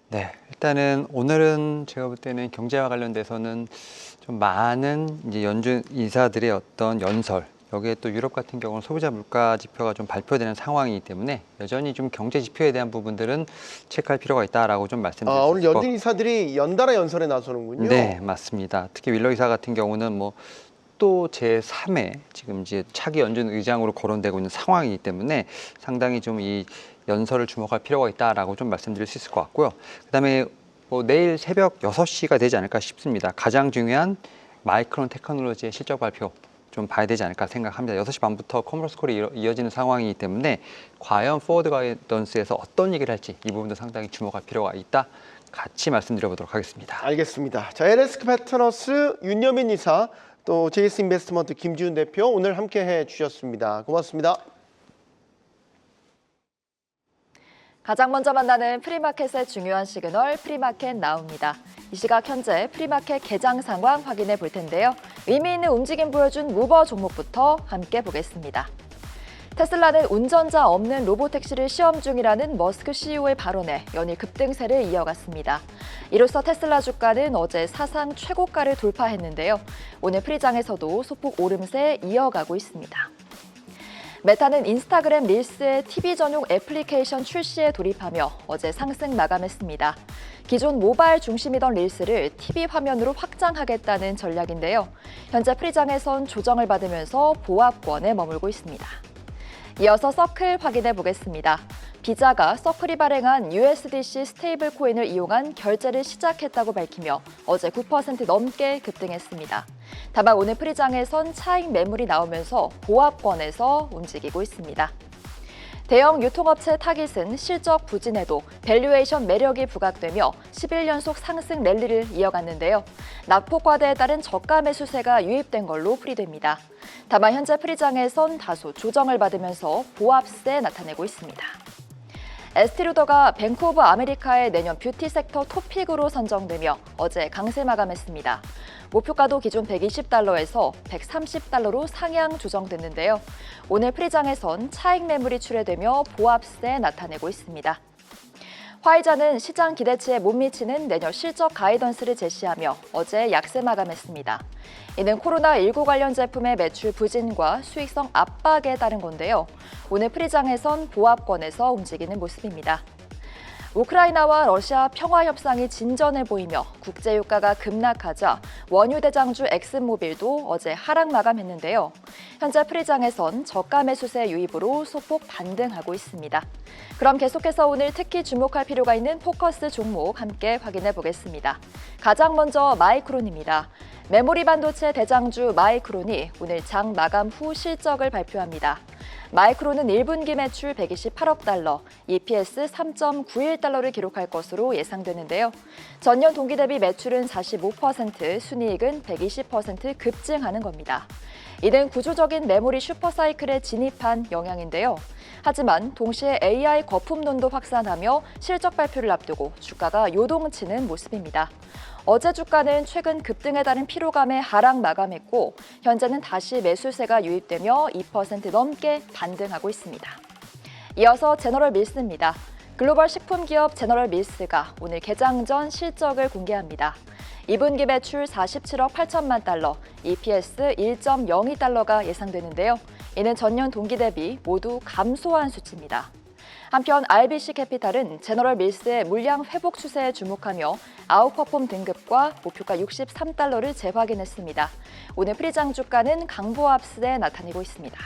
네, 일단은 오늘은 제가 볼 때는 경제와 관련돼서는 좀 많은 이제 연준 이사들의 어떤 연설, 여기에 또 유럽 같은 경우는 소비자 물가 지표가 좀 발표되는 상황이기 때문에 여전히 좀 경제 지표에 대한 부분들은 체크할 필요가 있다라고 좀 말씀드릴 수 오늘 있을 것 연준 이사들이 연달아 연설에 나서는군요. 네, 맞습니다. 특히 윌러 이사 같은 경우는 뭐 또 제3회 지금 이제 차기 연준 의장으로 거론되고 있는 상황이기 때문에 상당히 좀 이 연설을 주목할 필요가 있다라고 좀 말씀드릴 수 있을 것 같고요. 그다음에 뭐 내일 새벽 6시가 되지 않을까 싶습니다. 가장 중요한 마이크론 테크놀로지의 실적 발표 좀 봐야 되지 않을까 생각합니다. 6시 반부터 컨퍼런스 콜이 이어지는 상황이기 때문에 과연 포워드 가이던스에서 어떤 얘기를 할지 이 부분도 상당히 주목할 필요가 있다. 같이 말씀드려보도록 하겠습니다. 알겠습니다. 자, LSK 패트너스 윤여민 이사 또 JS 인베스트먼트 김지훈 대표 오늘 함께 해주셨습니다. 고맙습니다. 가장 먼저 만나는 프리마켓의 중요한 시그널 프리마켓 나옵니다. 이 시각 현재 프리마켓 개장 상황 확인해 볼 텐데요. 의미 있는 움직임 보여준 무버 종목부터 함께 보겠습니다. 테슬라는 운전자 없는 로보택시를 시험 중이라는 머스크 CEO의 발언에 연일 급등세를 이어갔습니다. 이로써 테슬라 주가는 어제 사상 최고가를 돌파했는데요. 오늘 프리장에서도 소폭 오름세 이어가고 있습니다. 메타는 인스타그램 릴스의 TV 전용 애플리케이션 출시에 돌입하며 어제 상승 마감했습니다. 기존 모바일 중심이던 릴스를 TV 화면으로 확장하겠다는 전략인데요. 현재 프리장에선 조정을 받으면서 보합권에 머물고 있습니다. 이어서 서클 확인해 보겠습니다. 비자가 서클이 발행한 USDC 스테이블 코인을 이용한 결제를 시작했다고 밝히며 어제 9% 넘게 급등했습니다. 다만 오늘 프리장에선 차익 매물이 나오면서 보합권에서 움직이고 있습니다. 대형 유통업체 타깃은 실적 부진에도 밸류에이션 매력이 부각되며 11연속 상승 랠리를 이어갔는데요. 낙폭 과대에 따른 저가 매수세가 유입된 걸로 풀이됩니다. 다만 현재 프리장에선 다소 조정을 받으면서 보합세 나타내고 있습니다. 에스티루더가 뱅크 오브 아메리카의 내년 뷰티 섹터 톱픽으로 선정되며 어제 강세 마감했습니다. 목표가도 기존 120달러에서 130달러로 상향 조정됐는데요. 오늘 프리장에선 차익 매물이 출회되며 보합세 나타내고 있습니다. 화이자는 시장 기대치에 못 미치는 내년 실적 가이던스를 제시하며 어제 약세 마감했습니다. 이는 코로나19 관련 제품의 매출 부진과 수익성 압박에 따른 건데요. 오늘 프리장에선 보합권에서 움직이는 모습입니다. 우크라이나와 러시아 평화 협상이 진전을 보이며 국제유가가 급락하자 원유 대장주 엑슨모빌도 어제 하락 마감했는데요. 현재 프리장에선 저가 매수세 유입으로 소폭 반등하고 있습니다. 그럼 계속해서 오늘 특히 주목할 필요가 있는 포커스 종목 함께 확인해 보겠습니다. 가장 먼저 마이크론입니다. 메모리 반도체 대장주 마이크론이 오늘 장 마감 후 실적을 발표합니다. 마이크론은 1분기 매출 128억 달러, EPS 3.91달러를 기록할 것으로 예상되는데요. 전년 동기 대비 매출은 45%, 순이익은 120% 급증하는 겁니다. 이는 구조적인 메모리 슈퍼사이클에 진입한 영향인데요. 하지만 동시에 AI 거품론도 확산하며 실적 발표를 앞두고 주가가 요동치는 모습입니다. 어제 주가는 최근 급등에 따른 피로감에 하락 마감했고 현재는 다시 매수세가 유입되며 2% 넘게 반등하고 있습니다. 이어서 제너럴 밀스입니다. 글로벌 식품 기업 제너럴 밀스가 오늘 개장 전 실적을 공개합니다. 2분기 매출 47억 8천만 달러, EPS 1.02달러가 예상되는데요. 이는 전년 동기 대비 모두 감소한 수치입니다. 한편 RBC 캐피탈은 제너럴 밀스의 물량 회복 추세에 주목하며 아웃퍼폼 등급과 목표가 63달러를 재확인했습니다. 오늘 프리장 주가는 강보합세에 나타내고 있습니다.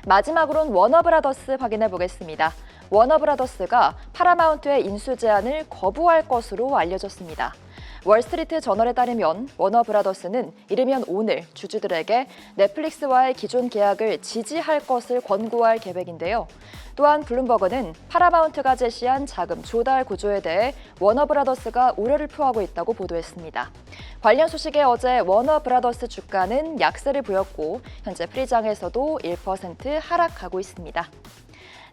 마지막으로는 워너브라더스 확인해 보겠습니다. 워너브라더스가 파라마운트의 인수 제안을 거부할 것으로 알려졌습니다. 월스트리트 저널에 따르면 워너브라더스는 이르면 오늘 주주들에게 넷플릭스와의 기존 계약을 지지할 것을 권고할 계획인데요. 또한 블룸버그는 파라마운트가 제시한 자금 조달 구조에 대해 워너브라더스가 우려를 표하고 있다고 보도했습니다. 관련 소식에 어제 워너브라더스 주가는 약세를 보였고 현재 프리장에서도 1% 하락하고 있습니다.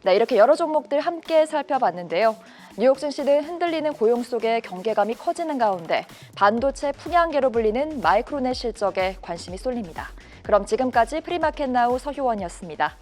네, 이렇게 여러 종목들 함께 살펴봤는데요. 뉴욕 증시는 흔들리는 고용 속에 경계감이 커지는 가운데 반도체 풍향계로 불리는 마이크론의 실적에 관심이 쏠립니다. 그럼 지금까지 프리마켓 나우 서효원이었습니다.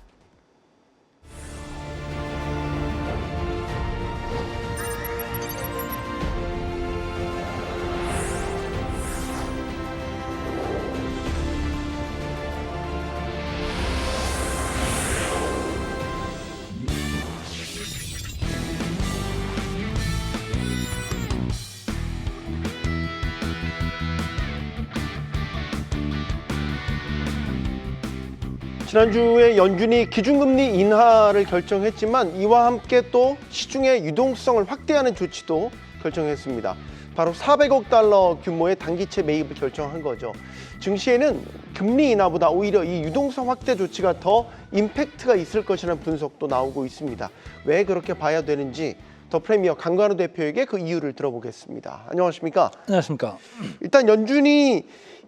지난주에 연준이 기준금리 인하를 결정했지만 이와 함께 또 시중의 유동성을 확대하는 조치도 결정했습니다. 바로 400억 달러 규모의 단기채 매입을 결정한 거죠. 증시에는 금리 인하보다 오히려 이 유동성 확대 조치가 더 임팩트가 있을 것이라는 분석도 나오고 있습니다. 왜 그렇게 봐야 되는지 더 프리미어 강관우 대표에게 그 이유를 들어보겠습니다. 안녕하십니까? 안녕하십니까? 일단 연준이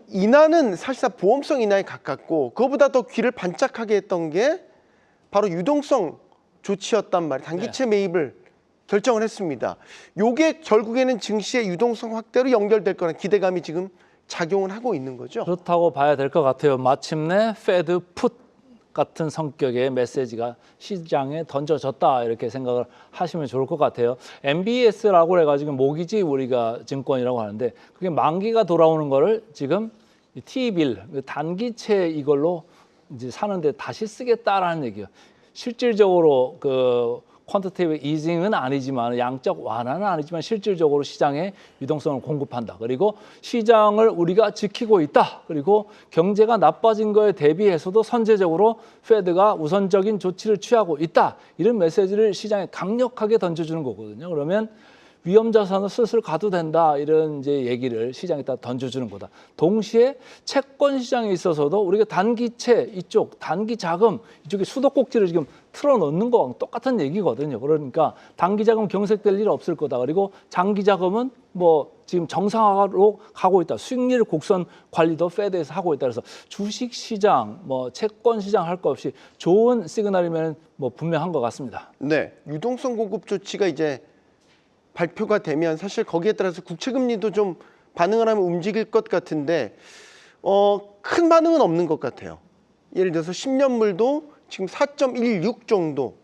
인하는 사실상 보험성 인하에 가깝고 그거보다 더 귀를 반짝하게 했던 게 바로 유동성 조치였단 말이에요. 단기채 매입을 결정을 했습니다. 요게 결국에는 증시의 유동성 확대로 연결될 거라는 기대감이 지금 작용을 하고 있는 거죠. 그렇다고 봐야 될 것 같아요. 마침내 페드 풋 같은 성격의 메시지가 시장에 던져졌다 이렇게 생각을 하시면 좋을 것 같아요. MBS라고 해가지고 모기지 우리가 증권이라고 하는데 그게 만기가 돌아오는 거를 지금 T빌 단기채 이걸로 이제 사는데 다시 쓰겠다라는 얘기예요. 실질적으로 그 퀀터테이브 이징은 아니지만 양적 완화는 아니지만 실질적으로 시장에 유동성을 공급한다. 그리고 시장을 우리가 지키고 있다. 그리고 경제가 나빠진 거에 대비해서도 선제적으로 페드가 우선적인 조치를 취하고 있다. 이런 메시지를 시장에 강력하게 던져주는 거거든요. 그러면 위험 자산을 슬슬 가도 된다 이런 이제 얘기를 시장에다 던져주는 거다. 동시에 채권 시장에 있어서도 우리가 단기채 이쪽 단기 자금 이쪽에 수도꼭지를 지금 틀어놓는 거랑 똑같은 얘기거든요. 그러니까 단기 자금 경색될 일 없을 거다. 그리고 장기 자금은 뭐 지금 정상화로 가고 있다. 수익률 곡선 관리도 페드에서 하고 있다. 그래서 주식 시장, 뭐 채권 시장 할 거 없이 좋은 시그널이면 뭐 분명한 것 같습니다. 네, 유동성 공급 조치가 이제 발표가 되면 사실 거기에 따라서 국채금리도 좀 반응을 하면 움직일 것 같은데 큰 반응은 없는 것 같아요. 예를 들어서 10년물도 지금 4.16 정도,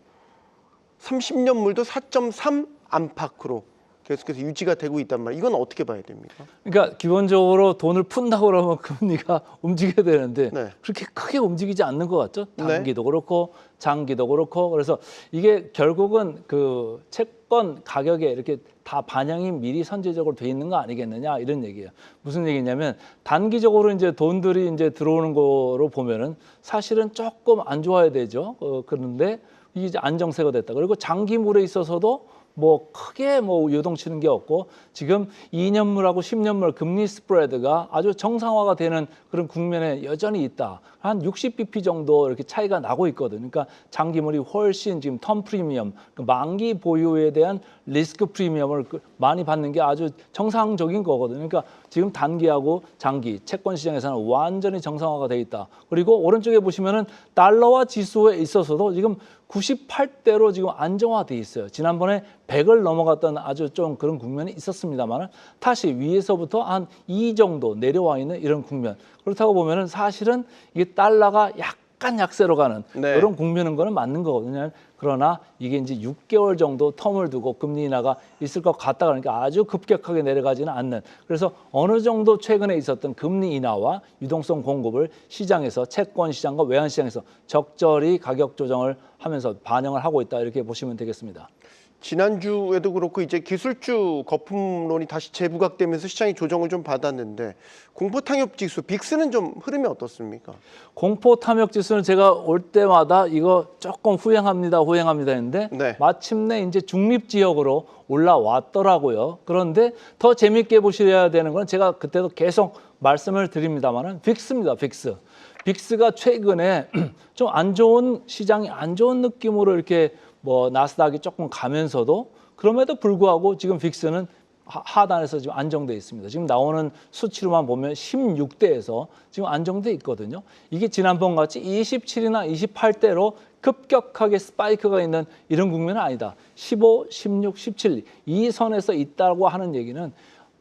30년물도 4.3 안팎으로 계속해서 유지가 되고 있단 말이에요. 이건 어떻게 봐야 됩니까? 그러니까 기본적으로 돈을 푼다고 그러면 금리가 움직여야 되는데 네. 그렇게 크게 움직이지 않는 것 같죠? 단기도 네. 그렇고 장기도 그렇고 그래서 이게 결국은 그 채권 가격에 이렇게 다 반영이 미리 선제적으로 돼 있는 거 아니겠느냐 이런 얘기예요. 무슨 얘기냐면 단기적으로 이제 돈들이 이제 들어오는 거로 보면은 사실은 조금 안 좋아야 되죠. 그런데 이게 이제 안정세가 됐다. 그리고 장기물에 있어서도 뭐 크게 뭐 요동치는 게 없고 지금 2년물하고 10년물 금리 스프레드가 아주 정상화가 되는 그런 국면에 여전히 있다. 한 60bp 정도 이렇게 차이가 나고 있거든요. 그러니까 장기물이 훨씬 지금 텀 프리미엄, 그 만기 보유에 대한 리스크 프리미엄을 많이 받는 게 아주 정상적인 거거든요. 그러니까 지금 단기하고 장기 채권 시장에서는 완전히 정상화가 돼 있다. 그리고 오른쪽에 보시면은 달러화 지수에 있어서도 지금 98대로 지금 안정화돼 있어요. 지난번에 100을 넘어갔던 아주 좀 그런 국면이 있었습니다만 다시 위에서부터 한 2 정도 내려와 있는 이런 국면. 그렇다고 보면은 사실은 이게 달러가 약간 약세로 가는 네. 그런 국면인 거는 맞는 거거든요. 그러나 이게 이제 6개월 정도 텀을 두고 금리 인하가 있을 것 같다 그러니까 아주 급격하게 내려가지는 않는. 그래서 어느 정도 최근에 있었던 금리 인하와 유동성 공급을 시장에서 채권 시장과 외환 시장에서 적절히 가격 조정을 하면서 반영을 하고 있다 이렇게 보시면 되겠습니다. 지난주에도 그렇고 이제 기술주 거품론이 다시 재부각되면서 시장이 조정을 좀 받았는데 공포 탐욕 지수 빅스는 좀 흐름이 어떻습니까? 공포 탐욕 지수는 제가 올 때마다 이거 조금 후행합니다 했는데 네. 마침내 이제 중립 지역으로 올라왔더라고요. 그런데 더 재밌게 보셔야 되는 건 제가 그때도 계속 말씀을 드립니다만은 빅스입니다. 빅스. 빅스가 최근에 좀 안 좋은 시장이 안 좋은 느낌으로 이렇게 뭐 나스닥이 조금 가면서도 그럼에도 불구하고 지금 빅스는 하단에서 지금 안정돼 있습니다. 지금 나오는 수치로만 보면 16대에서 지금 안정돼 있거든요. 이게 지난번 같이 27이나 28대로 급격하게 스파이크가 있는 이런 국면은 아니다. 15, 16, 17 이 선에서 있다고 하는 얘기는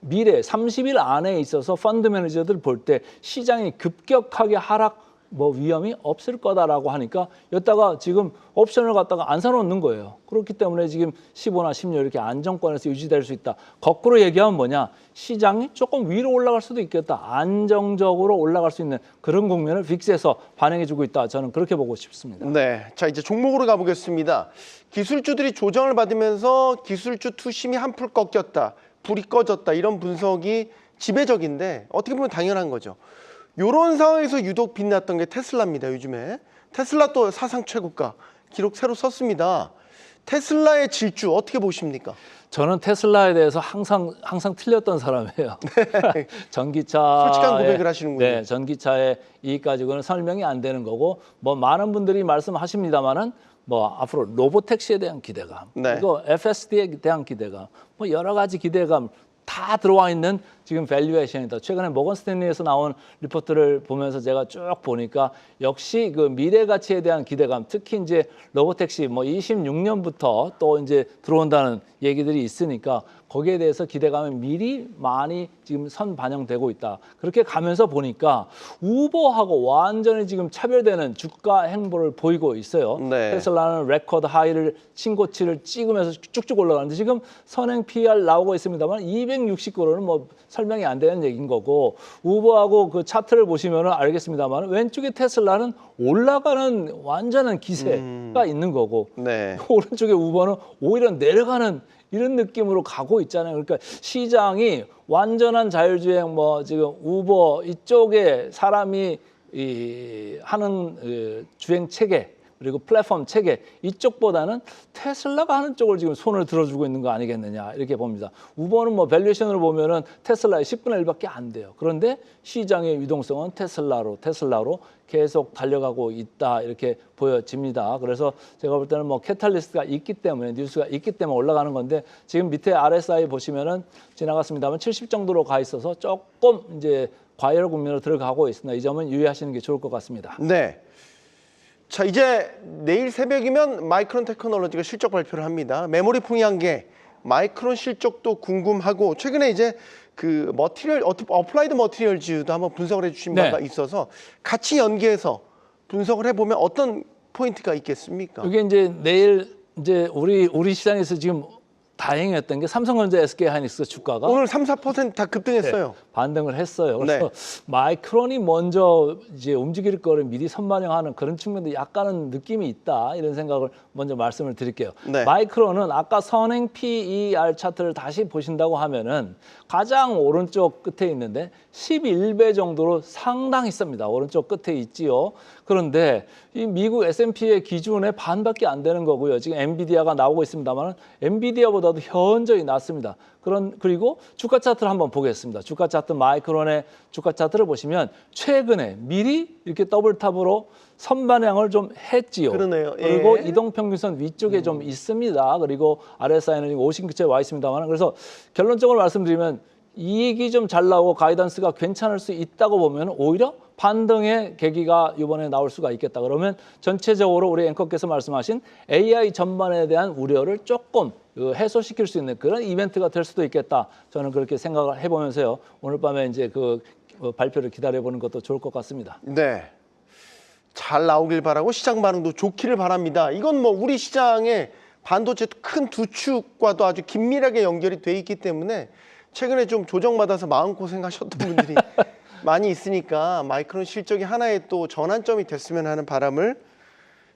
미래 30일 안에 있어서 펀드 매니저들 볼 때 시장이 급격하게 하락 위험이 없을 거다라고 하니까 여기다가 지금 옵션을 갖다가 안 사놓는 거예요. 그렇기 때문에 지금 15나 16 이렇게 안정권에서 유지될 수 있다. 거꾸로 얘기하면 뭐냐? 시장이 조금 위로 올라갈 수도 있겠다. 안정적으로 올라갈 수 있는 그런 국면을 빅스에서 반영해주고 있다. 저는 그렇게 보고 싶습니다. 네, 자 이제 종목으로 가보겠습니다. 기술주들이 조정을 받으면서 기술주 투심이 한풀 꺾였다, 불이 꺼졌다 이런 분석이 지배적인데 어떻게 보면 당연한 거죠. 이런 상황에서 유독 빛났던 게 테슬라입니다. 요즘에 테슬라 또 사상 최고가 기록 새로 썼습니다. 테슬라의 질주 어떻게 보십니까? 저는 테슬라에 대해서 항상 틀렸던 사람이에요. 전기차 솔직한 고백을 하시는군요. 네, 전기차의 이익 가지고는 설명이 안 되는 거고 뭐 많은 분들이 말씀하십니다만은 뭐 앞으로 로보택시에 대한 기대감, 네. 그리고 FSD에 대한 기대감, 뭐 여러 가지 기대감 다 들어와 있는 지금 밸류에이션이다. 최근에 모건 스탠리에서 나온 리포트를 보면서 제가 쭉 보니까 역시 그 미래 가치에 대한 기대감, 특히 이제 로보택시 뭐 26년부터 또 이제 들어온다는 얘기들이 있으니까 거기에 대해서 기대감이 미리 많이 지금 선 반영되고 있다. 그렇게 가면서 보니까 우버하고 완전히 지금 차별되는 주가 행보를 보이고 있어요. 네. 테슬라는 레코드 하이를 신고치를 찍으면서 쭉쭉 올라가는데 지금 선행 PR 나오고 있습니다만 260%는 뭐 설명이 안 되는 얘기인 거고 우버하고 그 차트를 보시면은 알겠습니다만 왼쪽에 테슬라는 올라가는 완전한 기세가 있는 거고 네. 오른쪽에 우버는 오히려 내려가는 이런 느낌으로 가고 있잖아요. 그러니까 시장이 완전한 자율주행 뭐 지금 우버 이쪽에 사람이 하는 주행 체계 그리고 플랫폼 체계 이쪽보다는 테슬라가 하는 쪽을 지금 손을 들어주고 있는 거 아니겠느냐 이렇게 봅니다. 우버는 뭐 밸류에이션으로 보면은 테슬라의 10분의 1밖에 안 돼요. 그런데 시장의 유동성은 테슬라로 계속 달려가고 있다 이렇게 보여집니다. 그래서 제가 볼 때는 뭐 캐탈리스트가 있기 때문에 뉴스가 있기 때문에 올라가는 건데 지금 밑에 RSI 보시면은 지나갔습니다만 70 정도로 가 있어서 조금 이제 과열 국면으로 들어가고 있습니다. 이 점은 유의하시는 게 좋을 것 같습니다. 네. 자 이제 내일 새벽이면 마이크론 테크놀로지가 실적 발표를 합니다. 메모리 풍요한계 마이크론 실적도 궁금하고 최근에 이제 그 머티리얼 어플라이드 머티리얼즈도 한번 분석을 해주신 바가 있어서 같이 연계해서 분석을 해보면 어떤 포인트가 있겠습니까? 이게 이제 내일 이제 우리 시장에서 지금 다행이었던 게 삼성전자, SK하이닉스 주가가 오늘 3, 4% 다 급등했어요. 반등을 했어요. 그래서 마이크론이 먼저 이제 움직일 거를 미리 선반영하는 그런 측면도 약간은 느낌이 있다 이런 생각을 먼저 말씀을 드릴게요. 네. 마이크론은 아까 선행 PER 차트를 다시 보신다고 하면은 가장 오른쪽 끝에 있는데 11배 정도로 상당히 셉니다. 오른쪽 끝에 있지요. 그런데 이 미국 S&P의 기준에 반밖에 안 되는 거고요. 지금 엔비디아가 나오고 있습니다만 엔비디아보다도 현저히 낮습니다. 그리고 주가 차트를 한번 보겠습니다. 주가 차트 마이크론의 주가 차트를 보시면 최근에 미리 이렇게 더블탑으로 선반영을 좀 했지요. 그러네요. 예. 그리고 이동평균선 위쪽에 좀 있습니다. 그리고 RSI는 50근처에 와 있습니다만 그래서 결론적으로 말씀드리면 이익이 좀 잘 나오고 가이던스가 괜찮을 수 있다고 보면 오히려 반등의 계기가 이번에 나올 수가 있겠다. 그러면 전체적으로 우리 앵커께서 말씀하신 AI 전반에 대한 우려를 조금 해소시킬 수 있는 그런 이벤트가 될 수도 있겠다. 저는 그렇게 생각을 해보면서요. 오늘 밤에 이제 그 발표를 기다려보는 것도 좋을 것 같습니다. 네. 잘 나오길 바라고 시장 반응도 좋기를 바랍니다. 이건 뭐 우리 시장의 반도체 큰 두 축과도 아주 긴밀하게 연결이 돼 있기 때문에 최근에 좀 조정받아서 마음고생하셨던 분들이 많이 있으니까 마이크론 실적이 하나의 또 전환점이 됐으면 하는 바람을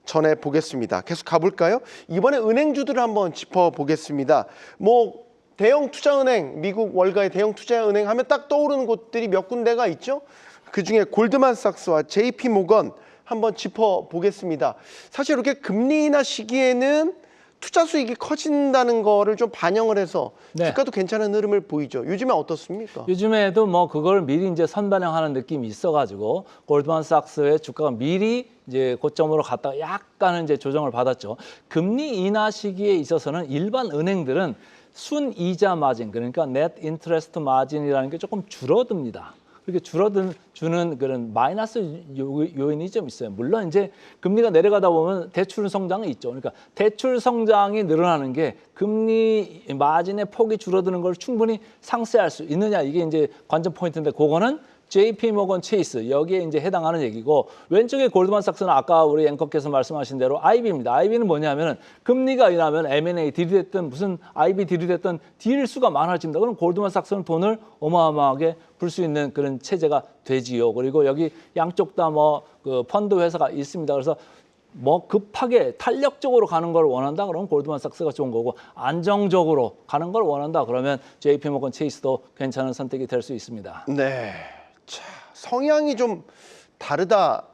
전해보겠습니다. 계속 가볼까요? 이번에 은행주들을 한번 짚어보겠습니다. 뭐 대형 투자은행, 미국 월가의 대형 투자은행 하면 딱 떠오르는 곳들이 몇 군데가 있죠. 그중에 골드만삭스와 JP모건 한번 짚어보겠습니다. 사실 이렇게 금리 인하 시기에는 투자 수익이 커진다는 거를 좀 반영을 해서 네. 주가도 괜찮은 흐름을 보이죠. 요즘에 어떻습니까? 요즘에도 뭐 그걸 미리 이제 선반영하는 느낌이 있어가지고 골드만삭스의 주가가 미리 이제 고점으로 갔다가 약간은 이제 조정을 받았죠. 금리 인하 시기에 있어서는 일반 은행들은 순이자 마진 그러니까 넷 인트레스트 마진이라는 게 조금 줄어듭니다. 그렇게 주는 그런 마이너스 요인이 좀 있어요. 물론 이제 금리가 내려가다 보면 대출 성장이 있죠. 그러니까 대출 성장이 늘어나는 게 금리 마진의 폭이 줄어드는 걸 충분히 상쇄할 수 있느냐 이게 이제 관전 포인트인데 그거는 JP모건 체이스 여기에 이제 해당하는 얘기고 왼쪽에 골드만삭스는 아까 우리 앵커께서 말씀하신 대로 IB입니다. IB는 뭐냐면은 금리가 인하면 M&A 딜이 됐든 무슨 IB 딜이 됐든 딜 수가 많아집니다. 그럼 골드만삭스는 돈을 어마어마하게 불 수 있는 그런 체제가 되지요. 그리고 여기 양쪽 다 뭐 그 펀드 회사가 있습니다. 그래서 뭐 급하게 탄력적으로 가는 걸 원한다 그러면 골드만삭스가 좋은 거고 안정적으로 가는 걸 원한다 그러면 JP모건 체이스도 괜찮은 선택이 될 수 있습니다. 네. 자, 성향이 좀 다르다라고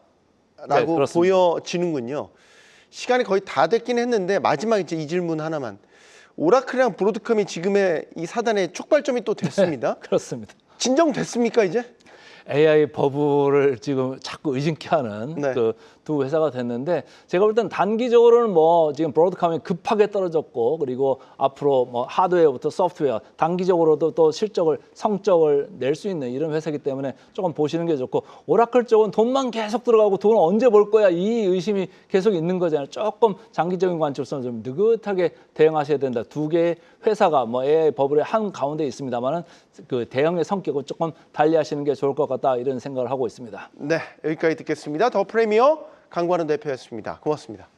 네, 그렇습니다. 보여지는군요. 시간이 거의 다 됐긴 했는데 마지막 이제 이 질문 하나만. 오라클이랑 브로드컴이 지금의 이 사단의 촉발점이 또 됐습니다. 그렇습니다. 진정됐습니까 이제? AI 버블을 지금 자꾸 의심케 하는 네. 그 두 회사가 됐는데 제가 볼 땐 단기적으로는 뭐 지금 브로드컴이 급하게 떨어졌고 그리고 앞으로 뭐 하드웨어부터 소프트웨어 단기적으로도 또 성적을 낼 수 있는 이런 회사이기 때문에 조금 보시는 게 좋고 오라클 쪽은 돈만 계속 들어가고 돈을 언제 벌 거야 이 의심이 계속 있는 거잖아요. 조금 장기적인 관점에서 좀 느긋하게 대응하셔야 된다. 두 개의 회사가 뭐 AI 버블의 한 가운데 있습니다만은 그 대응의 성격은 조금 달리하시는 게 좋을 것 같다 이런 생각을 하고 있습니다. 네, 여기까지 듣겠습니다. 더 프리미어 강관훈 대표였습니다. 고맙습니다.